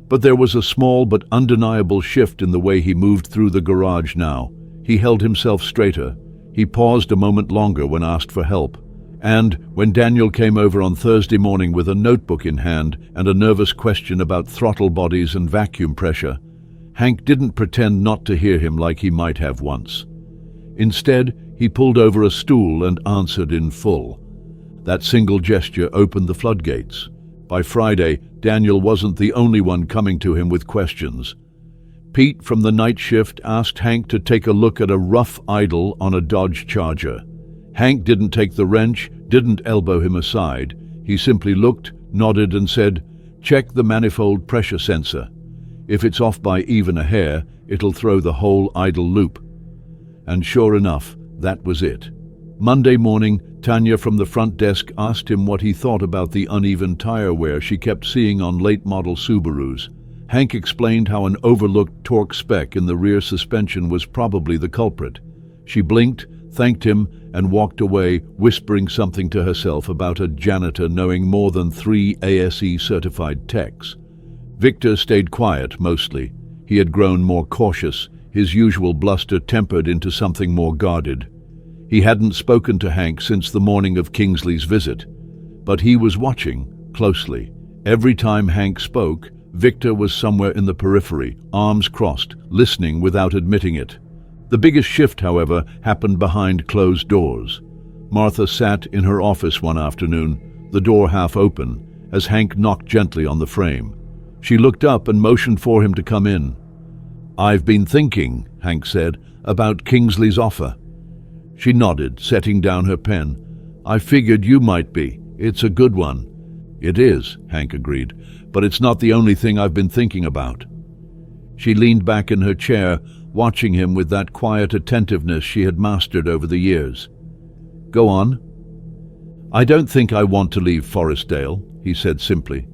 But there was a small but undeniable shift in the way he moved through the garage now. He held himself straighter. He paused a moment longer when asked for help. And when Daniel came over on Thursday morning with a notebook in hand and a nervous question about throttle bodies and vacuum pressure, Hank didn't pretend not to hear him like he might have once. Instead, he pulled over a stool and answered in full. That single gesture opened the floodgates. By Friday, Daniel wasn't the only one coming to him with questions. Pete from the night shift asked Hank to take a look at a rough idle on a Dodge Charger. Hank didn't take the wrench, didn't elbow him aside. He simply looked, nodded and said, "Check the manifold pressure sensor. If it's off by even a hair, it'll throw the whole idle loop." And sure enough, that was it. Monday morning, Tanya from the front desk asked him what he thought about the uneven tire wear she kept seeing on late-model Subarus. Hank explained how an overlooked torque spec in the rear suspension was probably the culprit. She blinked, thanked him, and walked away, whispering something to herself about a janitor knowing more than 3 ASE-certified techs. Victor stayed quiet, mostly. He had grown more cautious, his usual bluster tempered into something more guarded. He hadn't spoken to Hank since the morning of Kingsley's visit, but he was watching closely. Every time Hank spoke, Victor was somewhere in the periphery, arms crossed, listening without admitting it. The biggest shift, however, happened behind closed doors. Martha sat in her office one afternoon, the door half open, as Hank knocked gently on the frame. She looked up and motioned for him to come in. "I've been thinking," Hank said, "about Kingsley's offer." She nodded, setting down her pen. "I figured you might be. It's a good one." "It is," Hank agreed, "but it's not the only thing I've been thinking about." She leaned back in her chair, watching him with that quiet attentiveness she had mastered over the years. "Go on." "I don't think I want to leave Forestdale," he said simply.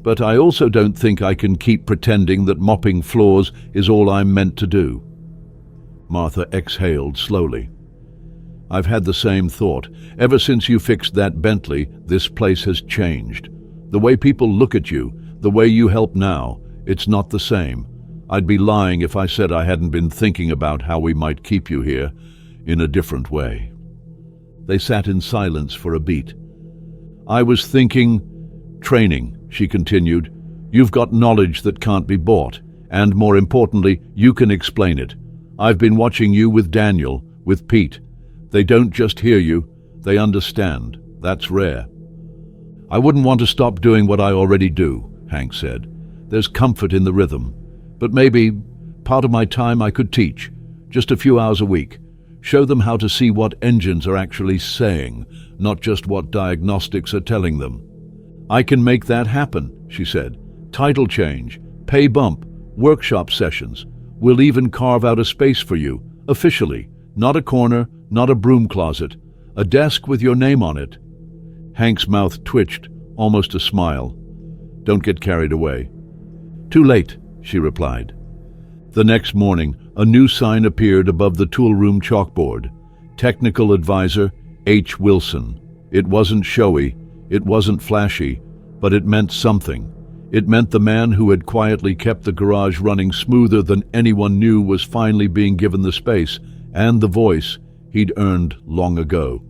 "But I also don't think I can keep pretending that mopping floors is all I'm meant to do." Martha exhaled slowly. "I've had the same thought. Ever since you fixed that Bentley, this place has changed. The way people look at you, the way you help now, it's not the same. I'd be lying if I said I hadn't been thinking about how we might keep you here in a different way." They sat in silence for a beat. "I was thinking, training," she continued. "You've got knowledge that can't be bought, and more importantly, you can explain it. I've been watching you with Daniel, with Pete. They don't just hear you, they understand. That's rare." "I wouldn't want to stop doing what I already do," Hank said. "There's comfort in the rhythm. But maybe part of my time I could teach, just a few hours a week. Show them how to see what engines are actually saying, not just what diagnostics are telling them." "I can make that happen," she said. "Title change, pay bump, workshop sessions. We'll even carve out a space for you, officially. Not a corner, not a broom closet. A desk with your name on it." Hank's mouth twitched, almost a smile. Don't get carried away." "Too late," she replied. The next morning, a new sign appeared above the toolroom chalkboard. Technical Advisor H. Wilson. It wasn't showy, it wasn't flashy, but it meant something. It meant the man who had quietly kept the garage running smoother than anyone knew was finally being given the space and the voice he'd earned long ago.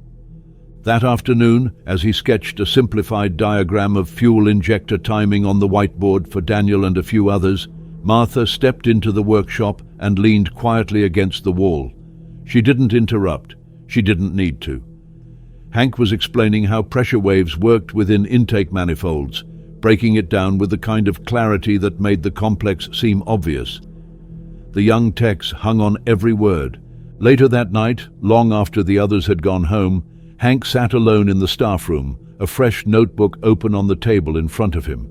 That afternoon, as he sketched a simplified diagram of fuel injector timing on the whiteboard for Daniel and a few others, Martha stepped into the workshop and leaned quietly against the wall. She didn't interrupt. She didn't need to. Hank was explaining how pressure waves worked within intake manifolds, breaking it down with the kind of clarity that made the complex seem obvious. The young techs hung on every word. Later that night, long after the others had gone home, Hank sat alone in the staff room, a fresh notebook open on the table in front of him.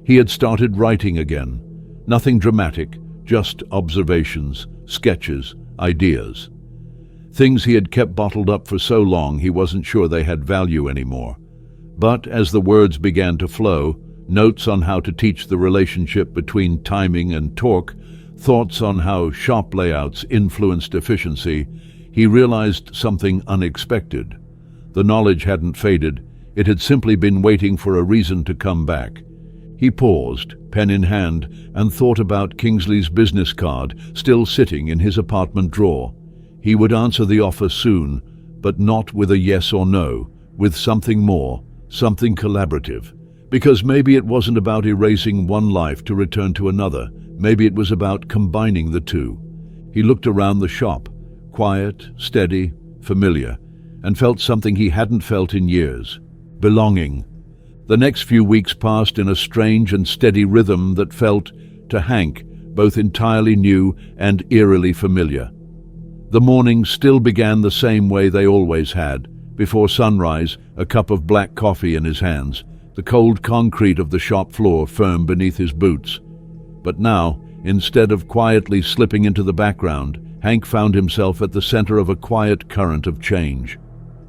He had started writing again. Nothing dramatic, just observations, sketches, ideas. Things he had kept bottled up for so long he wasn't sure they had value anymore. But as the words began to flow, notes on how to teach the relationship between timing and torque, thoughts on how shop layouts influenced efficiency, he realized something unexpected. The knowledge hadn't faded, it had simply been waiting for a reason to come back. He paused, pen in hand, and thought about Kingsley's business card still sitting in his apartment drawer. He would answer the offer soon, but not with a yes or no, with something more, something collaborative. Because maybe it wasn't about erasing one life to return to another, maybe it was about combining the two. He looked around the shop, quiet, steady, familiar, and felt something he hadn't felt in years: belonging. The next few weeks passed in a strange and steady rhythm that felt, to Hank, both entirely new and eerily familiar. The mornings still began the same way they always had, before sunrise, a cup of black coffee in his hands, the cold concrete of the shop floor firm beneath his boots. But now, instead of quietly slipping into the background, Hank found himself at the center of a quiet current of change.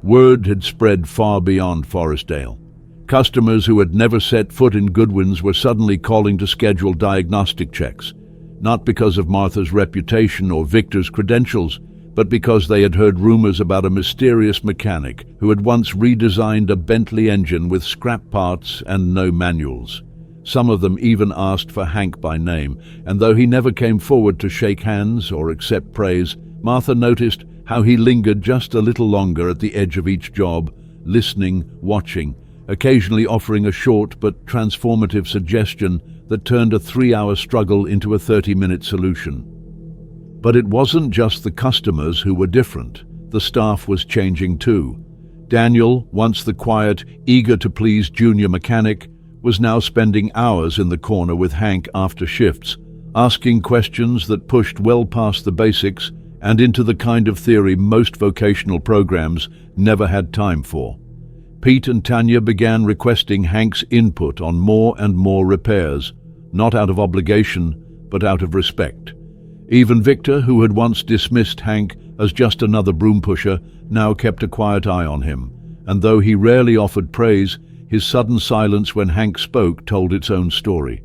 Word had spread far beyond Forestdale. Customers who had never set foot in Goodwin's were suddenly calling to schedule diagnostic checks, not because of Martha's reputation or Victor's credentials, but because they had heard rumors about a mysterious mechanic who had once redesigned a Bentley engine with scrap parts and no manuals. Some of them even asked for Hank by name, and though he never came forward to shake hands or accept praise, Martha noticed how he lingered just a little longer at the edge of each job, listening, watching, occasionally offering a short but transformative suggestion that turned a 3-hour struggle into a 30-minute solution. But it wasn't just the customers who were different. The staff was changing too. Daniel, once the quiet, eager-to-please junior mechanic, was now spending hours in the corner with Hank after shifts, asking questions that pushed well past the basics and into the kind of theory most vocational programs never had time for. Pete and Tanya began requesting Hank's input on more and more repairs, not out of obligation, but out of respect. Even Victor, who had once dismissed Hank as just another broom pusher, now kept a quiet eye on him, and though he rarely offered praise, his sudden silence when Hank spoke told its own story.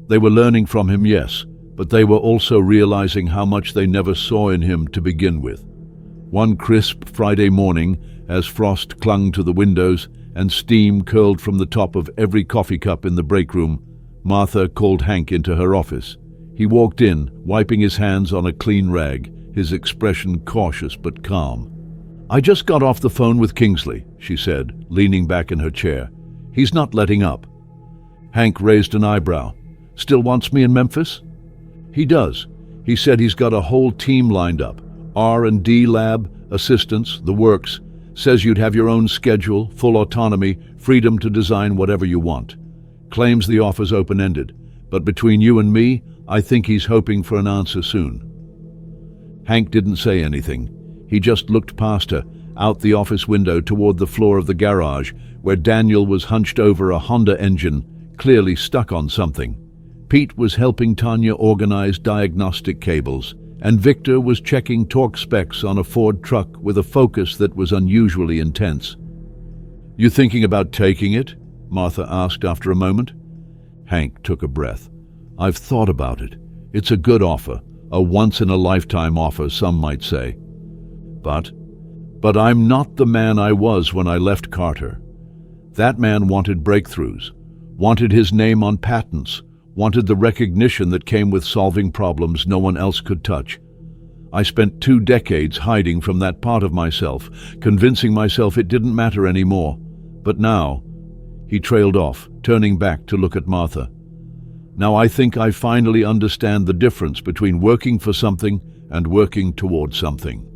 They were learning from him, yes, but they were also realizing how much they never saw in him to begin with. One crisp Friday morning, as frost clung to the windows and steam curled from the top of every coffee cup in the break room, Martha called Hank into her office. He walked in, wiping his hands on a clean rag, his expression cautious but calm. "I just got off the phone with Kingsley," she said, leaning back in her chair. "He's not letting up." Hank raised an eyebrow. "Still wants me in Memphis?" "He does. He said he's got a whole team lined up. R&D lab, assistants, the works. Says you'd have your own schedule, full autonomy, freedom to design whatever you want. Claims the offer's open-ended. But between you and me, I think he's hoping for an answer soon." Hank didn't say anything. He just looked past her, out the office window toward the floor of the garage, where Daniel was hunched over a Honda engine, clearly stuck on something. Pete was helping Tanya organize diagnostic cables, and Victor was checking torque specs on a Ford truck with a focus that was unusually intense. "You thinking about taking it?" Martha asked after a moment. Hank took a breath. I've thought about it. It's a good offer, a once-in-a-lifetime offer, some might say. But I'm not the man I was when I left Carter. That man wanted breakthroughs, wanted his name on patents, wanted the recognition that came with solving problems no one else could touch. I spent 2 decades hiding from that part of myself, convincing myself it didn't matter anymore. But now, he trailed off, turning back to look at Martha. Now I think I finally understand the difference between working for something and working toward something.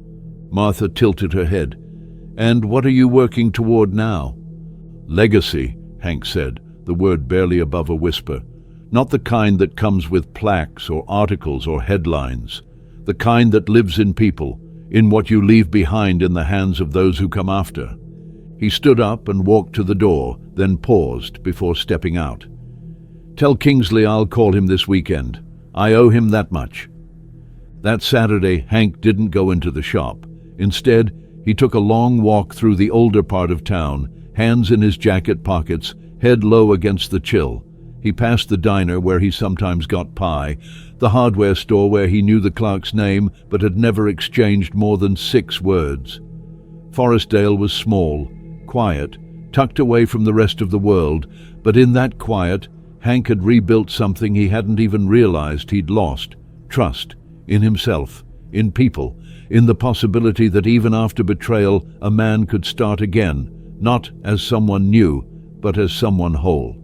Martha tilted her head. And what are you working toward now? Legacy, Hank said, the word barely above a whisper. Not the kind that comes with plaques or articles or headlines. The kind that lives in people, in what you leave behind in the hands of those who come after. He stood up and walked to the door, then paused before stepping out. Tell Kingsley I'll call him this weekend. I owe him that much. That Saturday, Hank didn't go into the shop. Instead, he took a long walk through the older part of town, hands in his jacket pockets, head low against the chill. He passed the diner where he sometimes got pie, the hardware store where he knew the clerk's name but had never exchanged more than 6 words. Forestdale was small, quiet, tucked away from the rest of the world, but in that quiet, Hank had rebuilt something he hadn't even realized he'd lost: trust in himself, in people, in the possibility that even after betrayal, a man could start again, not as someone new, but as someone whole.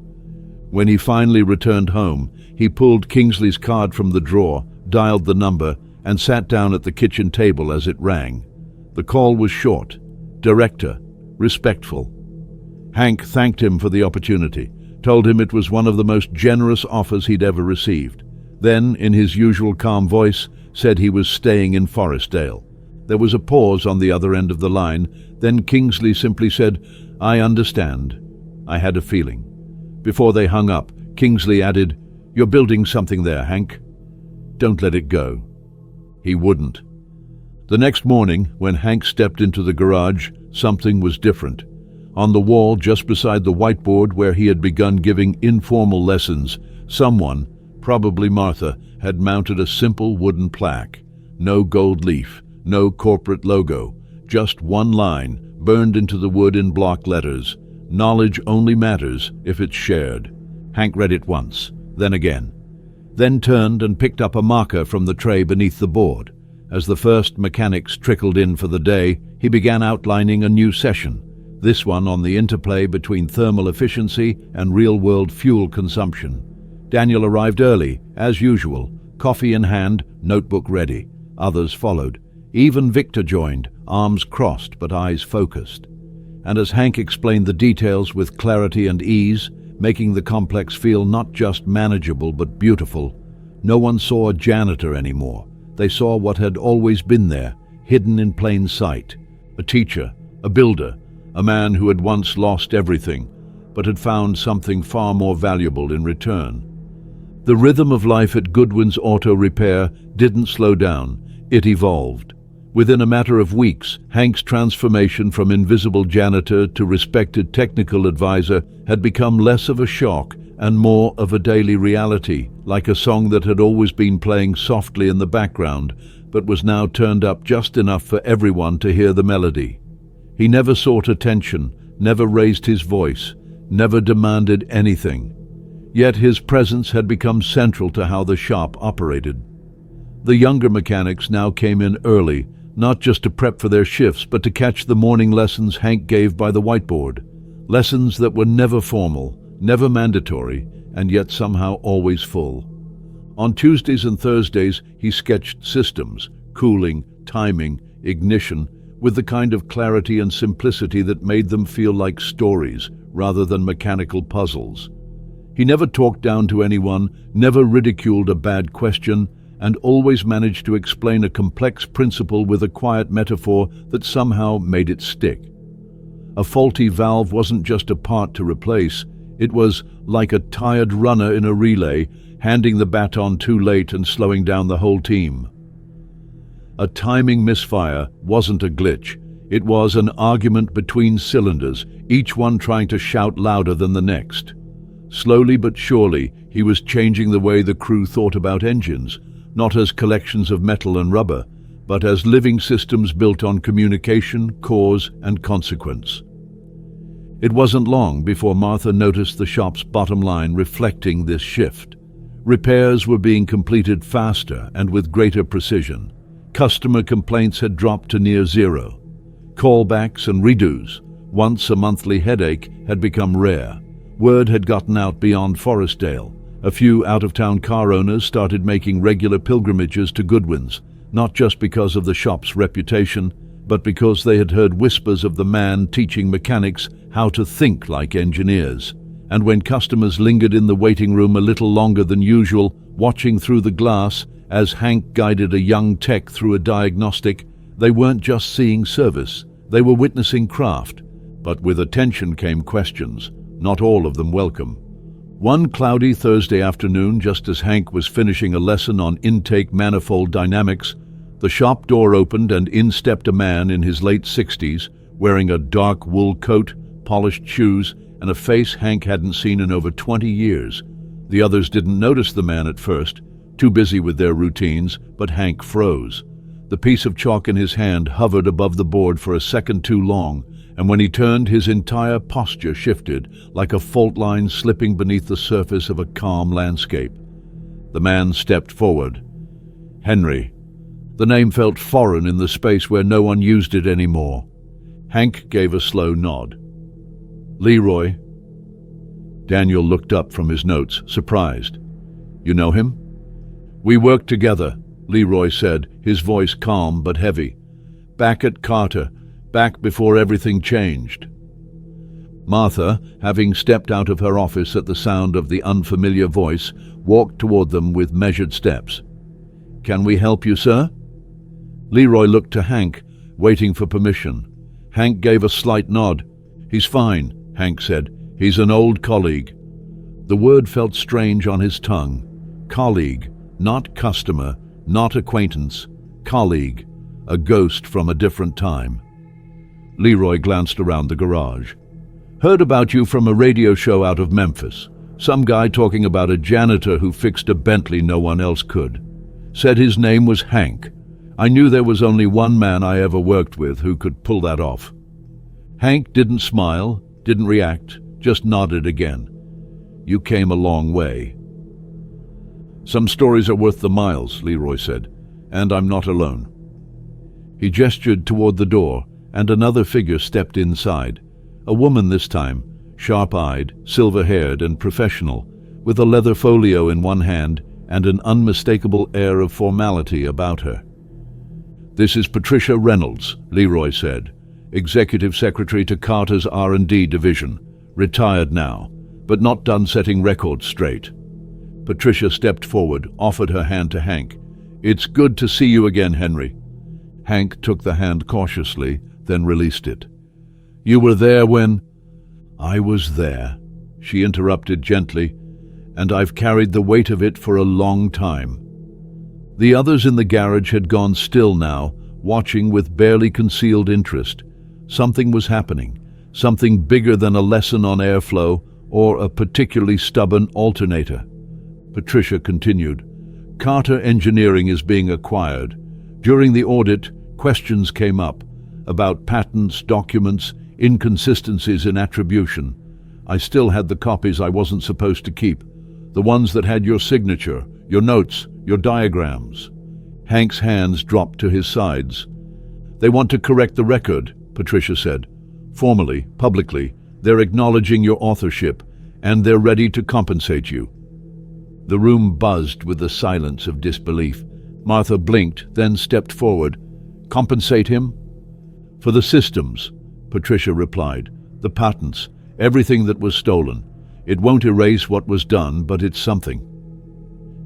When he finally returned home, he pulled Kingsley's card from the drawer, dialed the number, and sat down at the kitchen table as it rang. The call was short, director, respectful. Hank thanked him for the opportunity, told him it was one of the most generous offers he'd ever received. Then, in his usual calm voice, said he was staying in Forestdale. There was a pause on the other end of the line. Then Kingsley simply said, I understand. I had a feeling. Before they hung up, Kingsley added, You're building something there, Hank. Don't let it go. He wouldn't. The next morning, when Hank stepped into the garage, something was different. On the wall just beside the whiteboard where he had begun giving informal lessons, someone, probably Martha, had mounted a simple wooden plaque. No gold leaf, no corporate logo, just one line burned into the wood in block letters. Knowledge only matters if it's shared. Hank read it once, then again. Then turned and picked up a marker from the tray beneath the board. As the first mechanics trickled in for the day, he began outlining a new session, this one on the interplay between thermal efficiency and real-world fuel consumption. Daniel arrived early, as usual, coffee in hand, notebook ready. Others followed. Even Victor joined, arms crossed but eyes focused. And as Hank explained the details with clarity and ease, making the complex feel not just manageable but beautiful, no one saw a janitor anymore. They saw what had always been there, hidden in plain sight. A teacher, a builder, a man who had once lost everything, but had found something far more valuable in return. The rhythm of life at Goodwin's Auto Repair didn't slow down, it evolved. Within a matter of weeks, Hank's transformation from invisible janitor to respected technical advisor had become less of a shock and more of a daily reality, like a song that had always been playing softly in the background, but was now turned up just enough for everyone to hear the melody. He never sought attention, never raised his voice, never demanded anything. Yet his presence had become central to how the shop operated. The younger mechanics now came in early, not just to prep for their shifts, but to catch the morning lessons Hank gave by the whiteboard. Lessons that were never formal, never mandatory, and yet somehow always full. On Tuesdays and Thursdays, he sketched systems, cooling, timing, ignition, with the kind of clarity and simplicity that made them feel like stories rather than mechanical puzzles. He never talked down to anyone, never ridiculed a bad question, and always managed to explain a complex principle with a quiet metaphor that somehow made it stick. A faulty valve wasn't just a part to replace, it was like a tired runner in a relay, handing the baton too late and slowing down the whole team. A timing misfire wasn't a glitch, it was an argument between cylinders, each one trying to shout louder than the next. Slowly but surely, he was changing the way the crew thought about engines, not as collections of metal and rubber, but as living systems built on communication, cause, and consequence. It wasn't long before Martha noticed the shop's bottom line reflecting this shift. Repairs were being completed faster and with greater precision. Customer complaints had dropped to near zero. Callbacks and redos, once a monthly headache, had become rare. Word had gotten out beyond Forestdale. A few out-of-town car owners started making regular pilgrimages to Goodwin's, not just because of the shop's reputation, but because they had heard whispers of the man teaching mechanics how to think like engineers. And when customers lingered in the waiting room a little longer than usual, watching through the glass as Hank guided a young tech through a diagnostic, they weren't just seeing service, they were witnessing craft. But with attention came questions, not all of them welcome. One cloudy Thursday afternoon, just as Hank was finishing a lesson on intake manifold dynamics, the shop door opened and in stepped a man in his late 60s, wearing a dark wool coat, polished shoes, and a face Hank hadn't seen in over 20 years. The others didn't notice the man at first, too busy with their routines, but Hank froze. The piece of chalk in his hand hovered above the board for a second too long, and when he turned, his entire posture shifted, like a fault line slipping beneath the surface of a calm landscape. The man stepped forward. Henry. The name felt foreign in the space where no one used it anymore. Hank gave a slow nod. Leroy. Daniel looked up from his notes, surprised. You know him? We worked together, Leroy said, his voice calm but heavy. Back at Carter, back before everything changed. Martha, having stepped out of her office at the sound of the unfamiliar voice, walked toward them with measured steps. Can we help you, sir? Leroy looked to Hank, waiting for permission. Hank gave a slight nod. He's fine, Hank said. He's an old colleague. The word felt strange on his tongue. Colleague, not customer, not acquaintance. Colleague, a ghost from a different time. Leroy glanced around the garage. Heard about you from a radio show out of Memphis. Some guy talking about a janitor who fixed a Bentley no one else could. Said his name was Hank. I knew there was only one man I ever worked with who could pull that off. Hank didn't smile, didn't react, just nodded again. You came a long way. Some stories are worth the miles, Leroy said, and I'm not alone. He gestured toward the door, and another figure stepped inside. A woman this time, sharp-eyed, silver-haired, and professional, with a leather folio in one hand and an unmistakable air of formality about her. This is Patricia Reynolds, Leroy said, Executive Secretary to Carter's R&D Division, retired now, but not done setting records straight. Patricia stepped forward, offered her hand to Hank. It's good to see you again, Henry. Hank took the hand cautiously, then released it. You were there when... I was there, she interrupted gently, and I've carried the weight of it for a long time. The others in the garage had gone still now, watching with barely concealed interest. Something was happening, something bigger than a lesson on airflow or a particularly stubborn alternator. Patricia continued. Carter Engineering is being acquired. During the audit, questions came up about patents, documents, inconsistencies in attribution. I still had the copies I wasn't supposed to keep, the ones that had your signature, your notes, your diagrams. Hank's hands dropped to his sides. They want to correct the record, Patricia said. Formally, publicly, they're acknowledging your authorship, and they're ready to compensate you. The room buzzed with the silence of disbelief. Martha blinked, then stepped forward. Compensate him? For the systems, Patricia replied. The patents, everything that was stolen. It won't erase what was done, but it's something.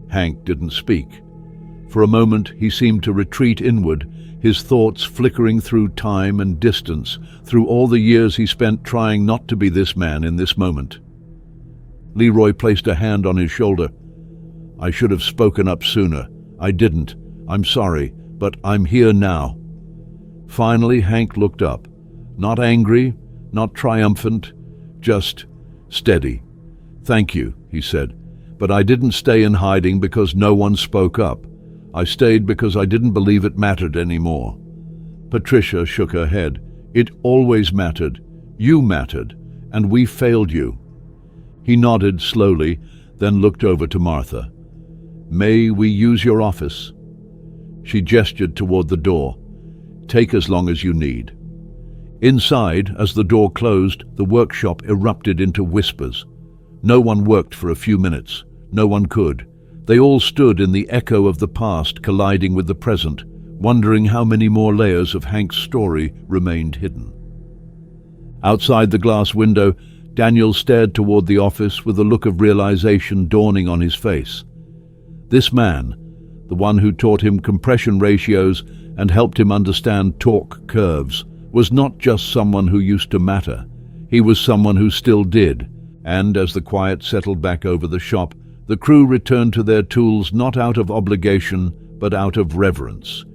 Hank didn't speak. For a moment, he seemed to retreat inward, his thoughts flickering through time and distance, through all the years he spent trying not to be this man in this moment. Leroy placed a hand on his shoulder. I should have spoken up sooner. I didn't. I'm sorry, but I'm here now. Finally, Hank looked up. Not angry, not triumphant, just steady. "Thank you," he said, "but I didn't stay in hiding because no one spoke up. I stayed because I didn't believe it mattered anymore." Patricia shook her head. "It always mattered. You mattered, and we failed you." He nodded slowly, then looked over to Martha. "May we use your office?" She gestured toward the door. "Take as long as you need." Inside, as the door closed, the workshop erupted into whispers. No one worked for a few minutes. No one could. They all stood in the echo of the past colliding with the present, wondering how many more layers of Hank's story remained hidden. Outside the glass window, Daniel stared toward the office with a look of realization dawning on his face. This man, the one who taught him compression ratios and helped him understand torque curves, was not just someone who used to matter. He was someone who still did, and as the quiet settled back over the shop, the crew returned to their tools not out of obligation, but out of reverence.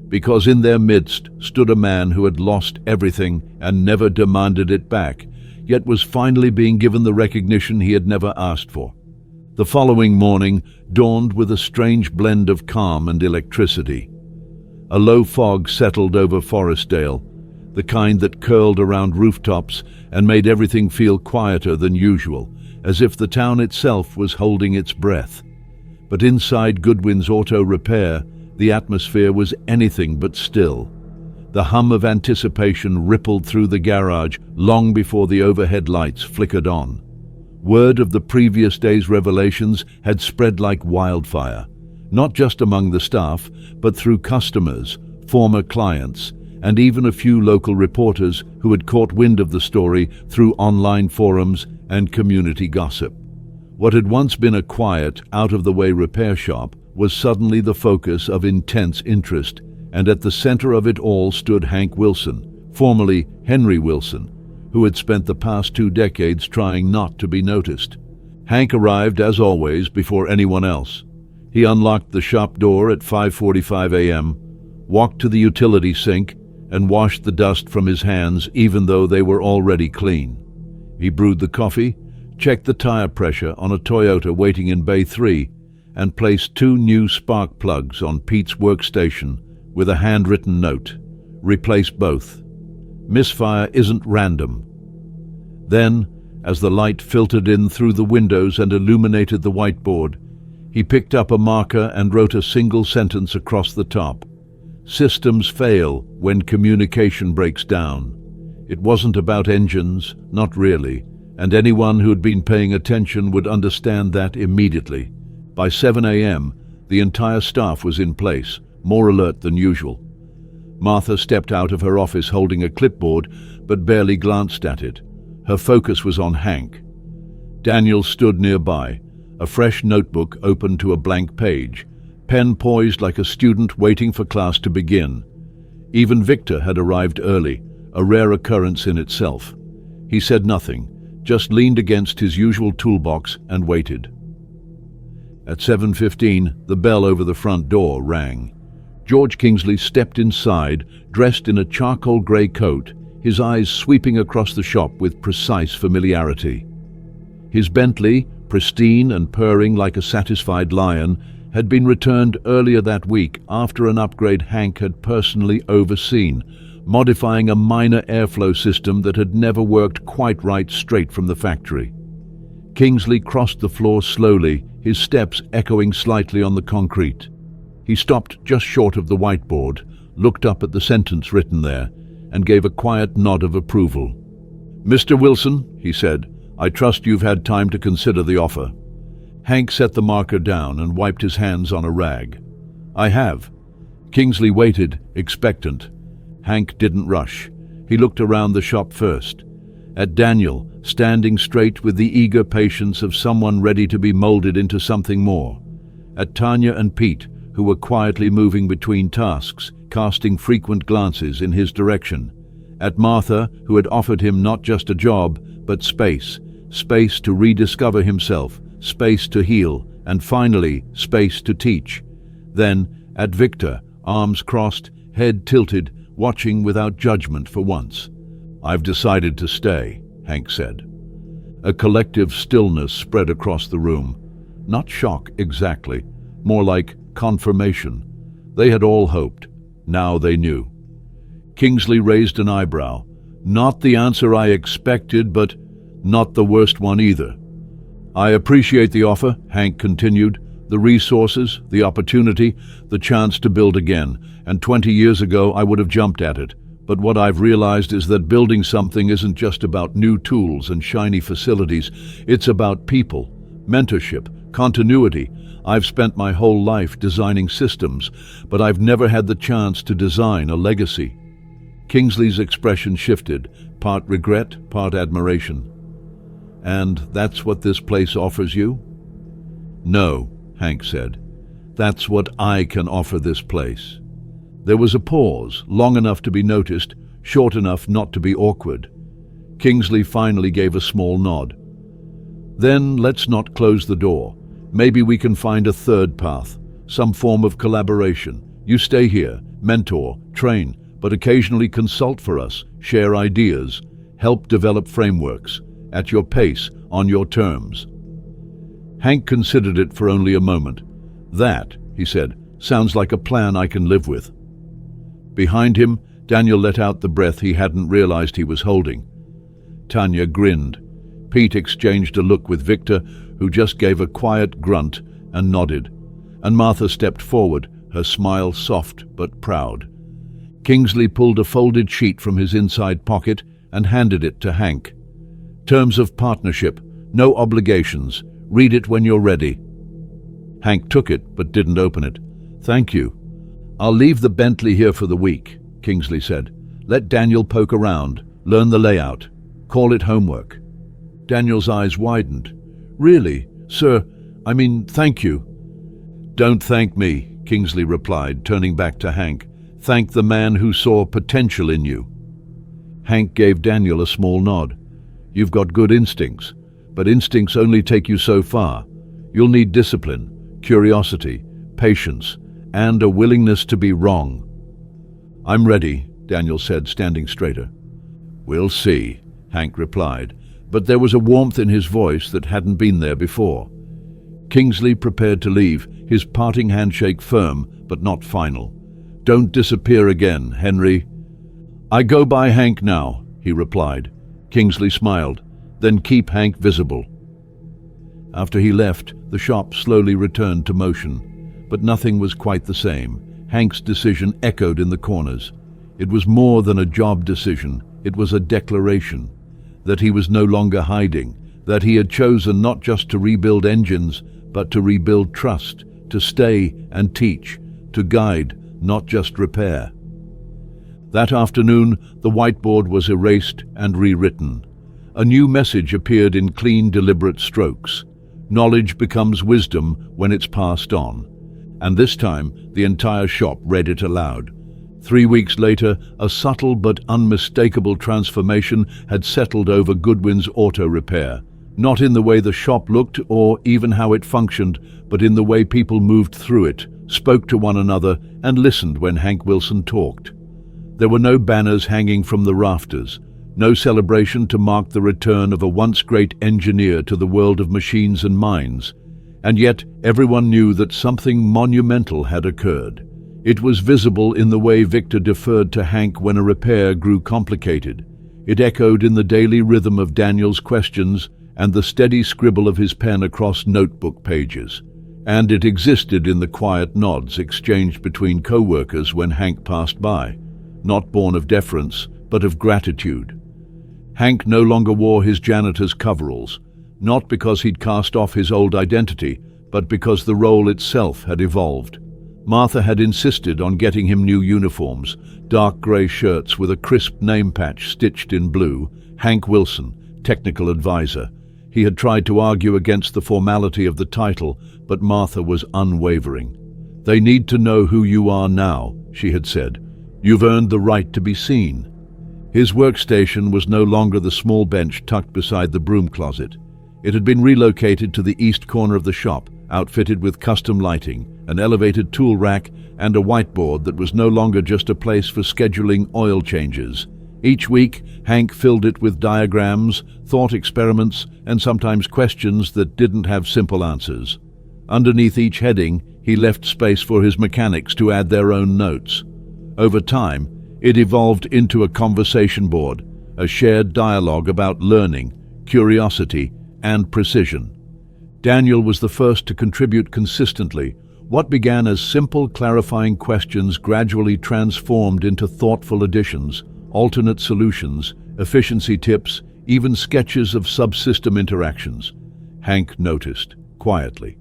Because in their midst stood a man who had lost everything and never demanded it back, yet was finally being given the recognition he had never asked for. The following morning dawned with a strange blend of calm and electricity. A low fog settled over Forestdale, the kind that curled around rooftops and made everything feel quieter than usual, as if the town itself was holding its breath. But inside Goodwin's Auto Repair, the atmosphere was anything but still. The hum of anticipation rippled through the garage long before the overhead lights flickered on. Word of the previous day's revelations had spread like wildfire, not just among the staff, but through customers, former clients, and even a few local reporters who had caught wind of the story through online forums and community gossip. What had once been a quiet, out-of-the-way repair shop was suddenly the focus of intense interest, and at the center of it all stood Hank Wilson, formerly Henry Wilson, who had spent the past 2 decades trying not to be noticed. Hank arrived, as always, before anyone else. He unlocked the shop door at 5:45 a.m., walked to the utility sink, and washed the dust from his hands even though they were already clean. He brewed the coffee, checked the tire pressure on a Toyota waiting in Bay 3, and placed 2 new spark plugs on Pete's workstation with a handwritten note. Replace both. Misfire isn't random. Then, as the light filtered in through the windows and illuminated the whiteboard, he picked up a marker and wrote a single sentence across the top. Systems fail when communication breaks down. It wasn't about engines, not really, and anyone who had been paying attention would understand that immediately. By 7 a.m., the entire staff was in place, more alert than usual. Martha stepped out of her office holding a clipboard, but barely glanced at it. Her focus was on Hank. Daniel stood nearby, a fresh notebook open to a blank page, pen poised like a student waiting for class to begin. Even Victor had arrived early, a rare occurrence in itself. He said nothing, just leaned against his usual toolbox and waited. At 7:15, the bell over the front door rang. George Kingsley stepped inside, dressed in a charcoal grey coat, his eyes sweeping across the shop with precise familiarity. His Bentley, pristine and purring like a satisfied lion, had been returned earlier that week after an upgrade Hank had personally overseen, modifying a minor airflow system that had never worked quite right straight from the factory. Kingsley crossed the floor slowly, his steps echoing slightly on the concrete. He stopped just short of the whiteboard, looked up at the sentence written there, and gave a quiet nod of approval. "Mr. Wilson," he said, "I trust you've had time to consider the offer." Hank set the marker down and wiped his hands on a rag. "I have." Kingsley waited, expectant. Hank didn't rush. He looked around the shop first. At Daniel, standing straight with the eager patience of someone ready to be molded into something more. At Tanya and Pete, who were quietly moving between tasks, casting frequent glances in his direction. At Martha, who had offered him not just a job, but space. Space to rediscover himself, space to heal, and finally, space to teach. Then, at Victor, arms crossed, head tilted, watching without judgment for once. "I've decided to stay," Hank said. A collective stillness spread across the room. Not shock exactly, more like confirmation. They had all hoped. Now they knew. Kingsley raised an eyebrow. Not the answer I expected, but not the worst one either. I appreciate the offer, Hank continued. The resources, the opportunity, the chance to build again. And 20 years ago I would have jumped at it. But what I've realized is that building something isn't just about new tools and shiny facilities. It's about people, mentorship, continuity. I've spent my whole life designing systems, but I've never had the chance to design a legacy. Kingsley's expression shifted, part regret, part admiration. And that's what this place offers you? No, Hank said. That's what I can offer this place. There was a pause, long enough to be noticed, short enough not to be awkward. Kingsley finally gave a small nod. Then let's not close the door. Maybe we can find a third path, some form of collaboration. You stay here, mentor, train, but occasionally consult for us, share ideas, help develop frameworks, at your pace, on your terms. Hank considered it for only a moment. That, he said, sounds like a plan I can live with. Behind him, Daniel let out the breath he hadn't realized he was holding. Tanya grinned. Pete exchanged a look with Victor, who just gave a quiet grunt and nodded. And Martha stepped forward, her smile soft but proud. Kingsley pulled a folded sheet from his inside pocket and handed it to Hank. Terms of partnership, no obligations. Read it when you're ready. Hank took it but didn't open it. Thank you. I'll leave the Bentley here for the week, Kingsley said. Let Daniel poke around, learn the layout, call it homework. Daniel's eyes widened. Really, sir, thank you. Don't thank me, Kingsley replied, turning back to Hank. Thank the man who saw potential in you. Hank gave Daniel a small nod. You've got good instincts, but instincts only take you so far. You'll need discipline, curiosity, patience, and a willingness to be wrong. I'm ready, Daniel said, standing straighter. We'll see, Hank replied, but there was a warmth in his voice that hadn't been there before. Kingsley prepared to leave, his parting handshake firm but not final. Don't disappear again, Henry. I go by Hank now, he replied. Kingsley smiled. Then keep Hank visible. After he left, the shop slowly returned to motion. But nothing was quite the same. Hank's decision echoed in the corners. It was more than a job decision. It was a declaration. That he was no longer hiding. That he had chosen not just to rebuild engines, but to rebuild trust, to stay and teach, to guide, not just repair. That afternoon, the whiteboard was erased and rewritten. A new message appeared in clean, deliberate strokes. Knowledge becomes wisdom when it's passed on. And this time, the entire shop read it aloud. 3 weeks later, a subtle but unmistakable transformation had settled over Goodwin's auto repair. Not in the way the shop looked or even how it functioned, but in the way people moved through it, spoke to one another, and listened when Hank Wilson talked. There were no banners hanging from the rafters, no celebration to mark the return of a once great engineer to the world of machines and minds. And yet everyone knew that something monumental had occurred. It was visible in the way Victor deferred to Hank when a repair grew complicated. It echoed in the daily rhythm of Daniel's questions and the steady scribble of his pen across notebook pages. And it existed in the quiet nods exchanged between co-workers when Hank passed by, not born of deference, but of gratitude. Hank no longer wore his janitor's coveralls, not because he'd cast off his old identity, but because the role itself had evolved. Martha had insisted on getting him new uniforms, dark grey shirts with a crisp name patch stitched in blue, Hank Wilson, technical advisor. He had tried to argue against the formality of the title, but Martha was unwavering. They need to know who you are now, she had said. You've earned the right to be seen. His workstation was no longer the small bench tucked beside the broom closet. It had been relocated to the east corner of the shop, outfitted with custom lighting, an elevated tool rack, and a whiteboard that was no longer just a place for scheduling oil changes. Each week, Hank filled it with diagrams, thought experiments, and sometimes questions that didn't have simple answers. Underneath each heading, he left space for his mechanics to add their own notes. Over time, it evolved into a conversation board, a shared dialogue about learning, curiosity, and precision. Daniel was the first to contribute consistently. What began as simple clarifying questions gradually transformed into thoughtful additions, alternate solutions, efficiency tips, even sketches of subsystem interactions. Hank noticed, quietly,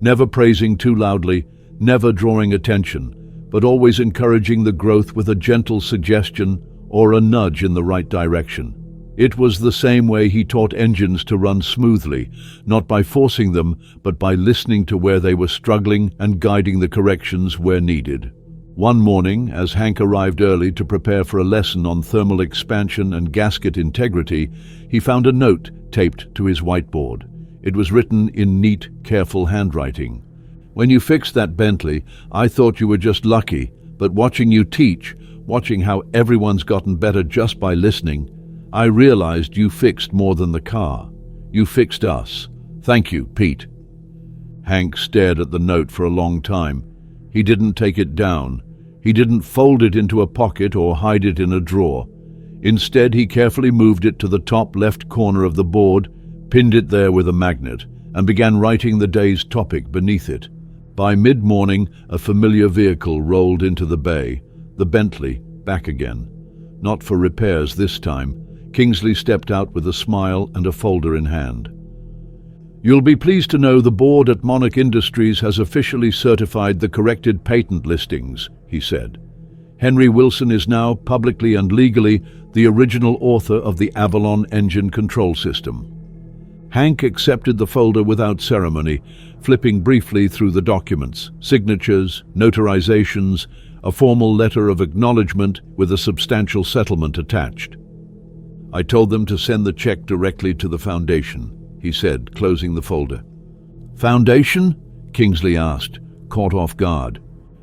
never praising too loudly, never drawing attention, but always encouraging the growth with a gentle suggestion or a nudge in the right direction. It was the same way he taught engines to run smoothly, not by forcing them, but by listening to where they were struggling and guiding the corrections where needed. One morning, as Hank arrived early to prepare for a lesson on thermal expansion and gasket integrity, he found a note taped to his whiteboard. It was written in neat, careful handwriting. "When you fixed that Bentley, I thought you were just lucky, but watching you teach, watching how everyone's gotten better just by listening, I realized you fixed more than the car. You fixed us. Thank you, Pete." Hank stared at the note for a long time. He didn't take it down. He didn't fold it into a pocket or hide it in a drawer. Instead, he carefully moved it to the top left corner of the board, pinned it there with a magnet, and began writing the day's topic beneath it. By mid-morning, a familiar vehicle rolled into the bay, the Bentley, back again. Not for repairs this time. Kingsley stepped out with a smile and a folder in hand. "You'll be pleased to know the board at Monarch Industries has officially certified the corrected patent listings," he said. "Henry Wilson is now, publicly and legally, the original author of the Avalon engine control system." Hank accepted the folder without ceremony, flipping briefly through the documents, signatures, notarizations, a formal letter of acknowledgement with a substantial settlement attached. "I told them to send the check directly to the foundation," he said, closing the folder. "Foundation?" Kingsley asked, caught off guard.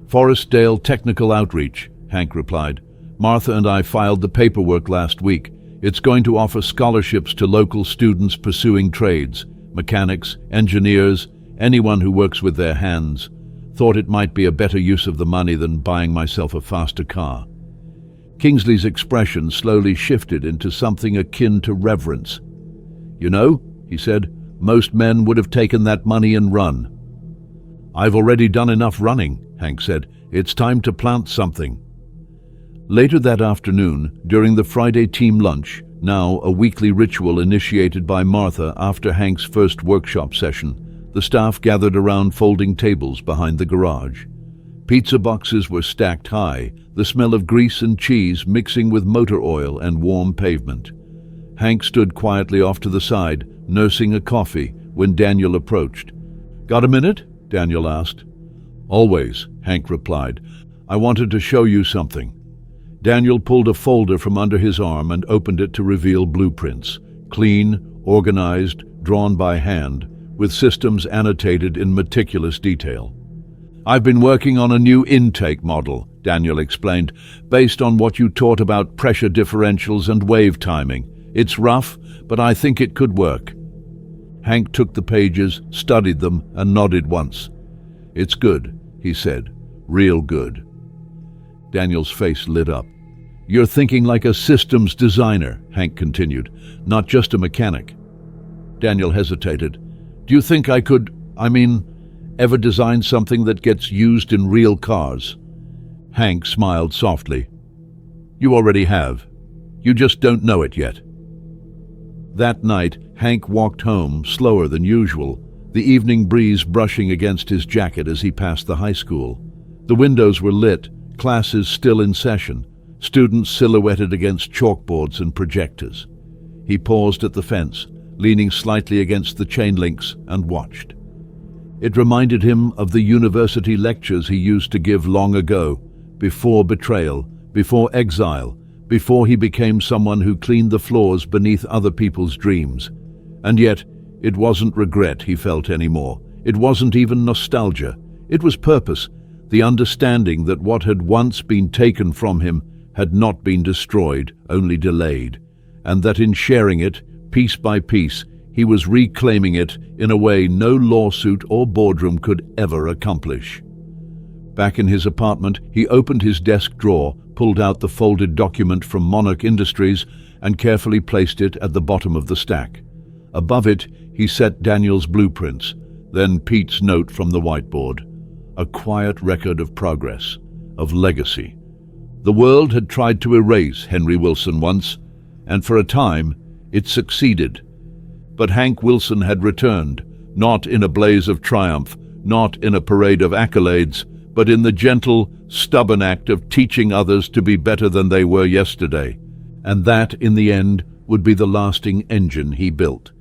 "Forestdale Technical Outreach," Hank replied. "Martha and I filed the paperwork last week. It's going to offer scholarships to local students pursuing trades, mechanics, engineers, anyone who works with their hands. Thought it might be a better use of the money than buying myself a faster car." Kingsley's expression slowly shifted into something akin to reverence. "You know," he said, "most men would have taken that money and run." "I've already done enough running," Hank said. "It's time to plant something." Later that afternoon, during the Friday team lunch, now a weekly ritual initiated by Martha after Hank's first workshop session, the staff gathered around folding tables behind the garage. Pizza boxes were stacked high, the smell of grease and cheese mixing with motor oil and warm pavement. Hank stood quietly off to the side, nursing a coffee, when Daniel approached. "Got a minute?" Daniel asked. "Always," Hank replied. "I wanted to show you something." Daniel pulled a folder from under his arm and opened it to reveal blueprints, clean, organized, drawn by hand, with systems annotated in meticulous detail. "I've been working on a new intake model," Daniel explained, "based on what you taught about pressure differentials and wave timing. It's rough, but I think it could work." Hank took the pages, studied them, and nodded once. "It's good," he said. "Real good." Daniel's face lit up. "You're thinking like a systems designer," Hank continued, "not just a mechanic." Daniel hesitated. "Do you think I could, ever design something that gets used in real cars?" Hank smiled softly. "You already have. You just don't know it yet." That night, Hank walked home slower than usual, the evening breeze brushing against his jacket as he passed the high school. The windows were lit, classes still in session, students silhouetted against chalkboards and projectors. He paused at the fence, leaning slightly against the chain links, and watched. It reminded him of the university lectures he used to give long ago, before betrayal, before exile, before he became someone who cleaned the floors beneath other people's dreams. And yet, it wasn't regret he felt anymore. It wasn't even nostalgia. It was purpose, the understanding that what had once been taken from him had not been destroyed, only delayed. and that in sharing it, piece by piece, he was reclaiming it in a way no lawsuit or boardroom could ever accomplish. Back in his apartment, he opened his desk drawer, pulled out the folded document from Monarch Industries, and carefully placed it at the bottom of the stack. Above it, he set Daniel's blueprints, then Pete's note from the whiteboard. A quiet record of progress, of legacy. The world had tried to erase Henry Wilson once, and for a time, it succeeded. But Hank Wilson had returned, not in a blaze of triumph, not in a parade of accolades, but in the gentle, stubborn act of teaching others to be better than they were yesterday. And that, in the end, would be the lasting engine he built.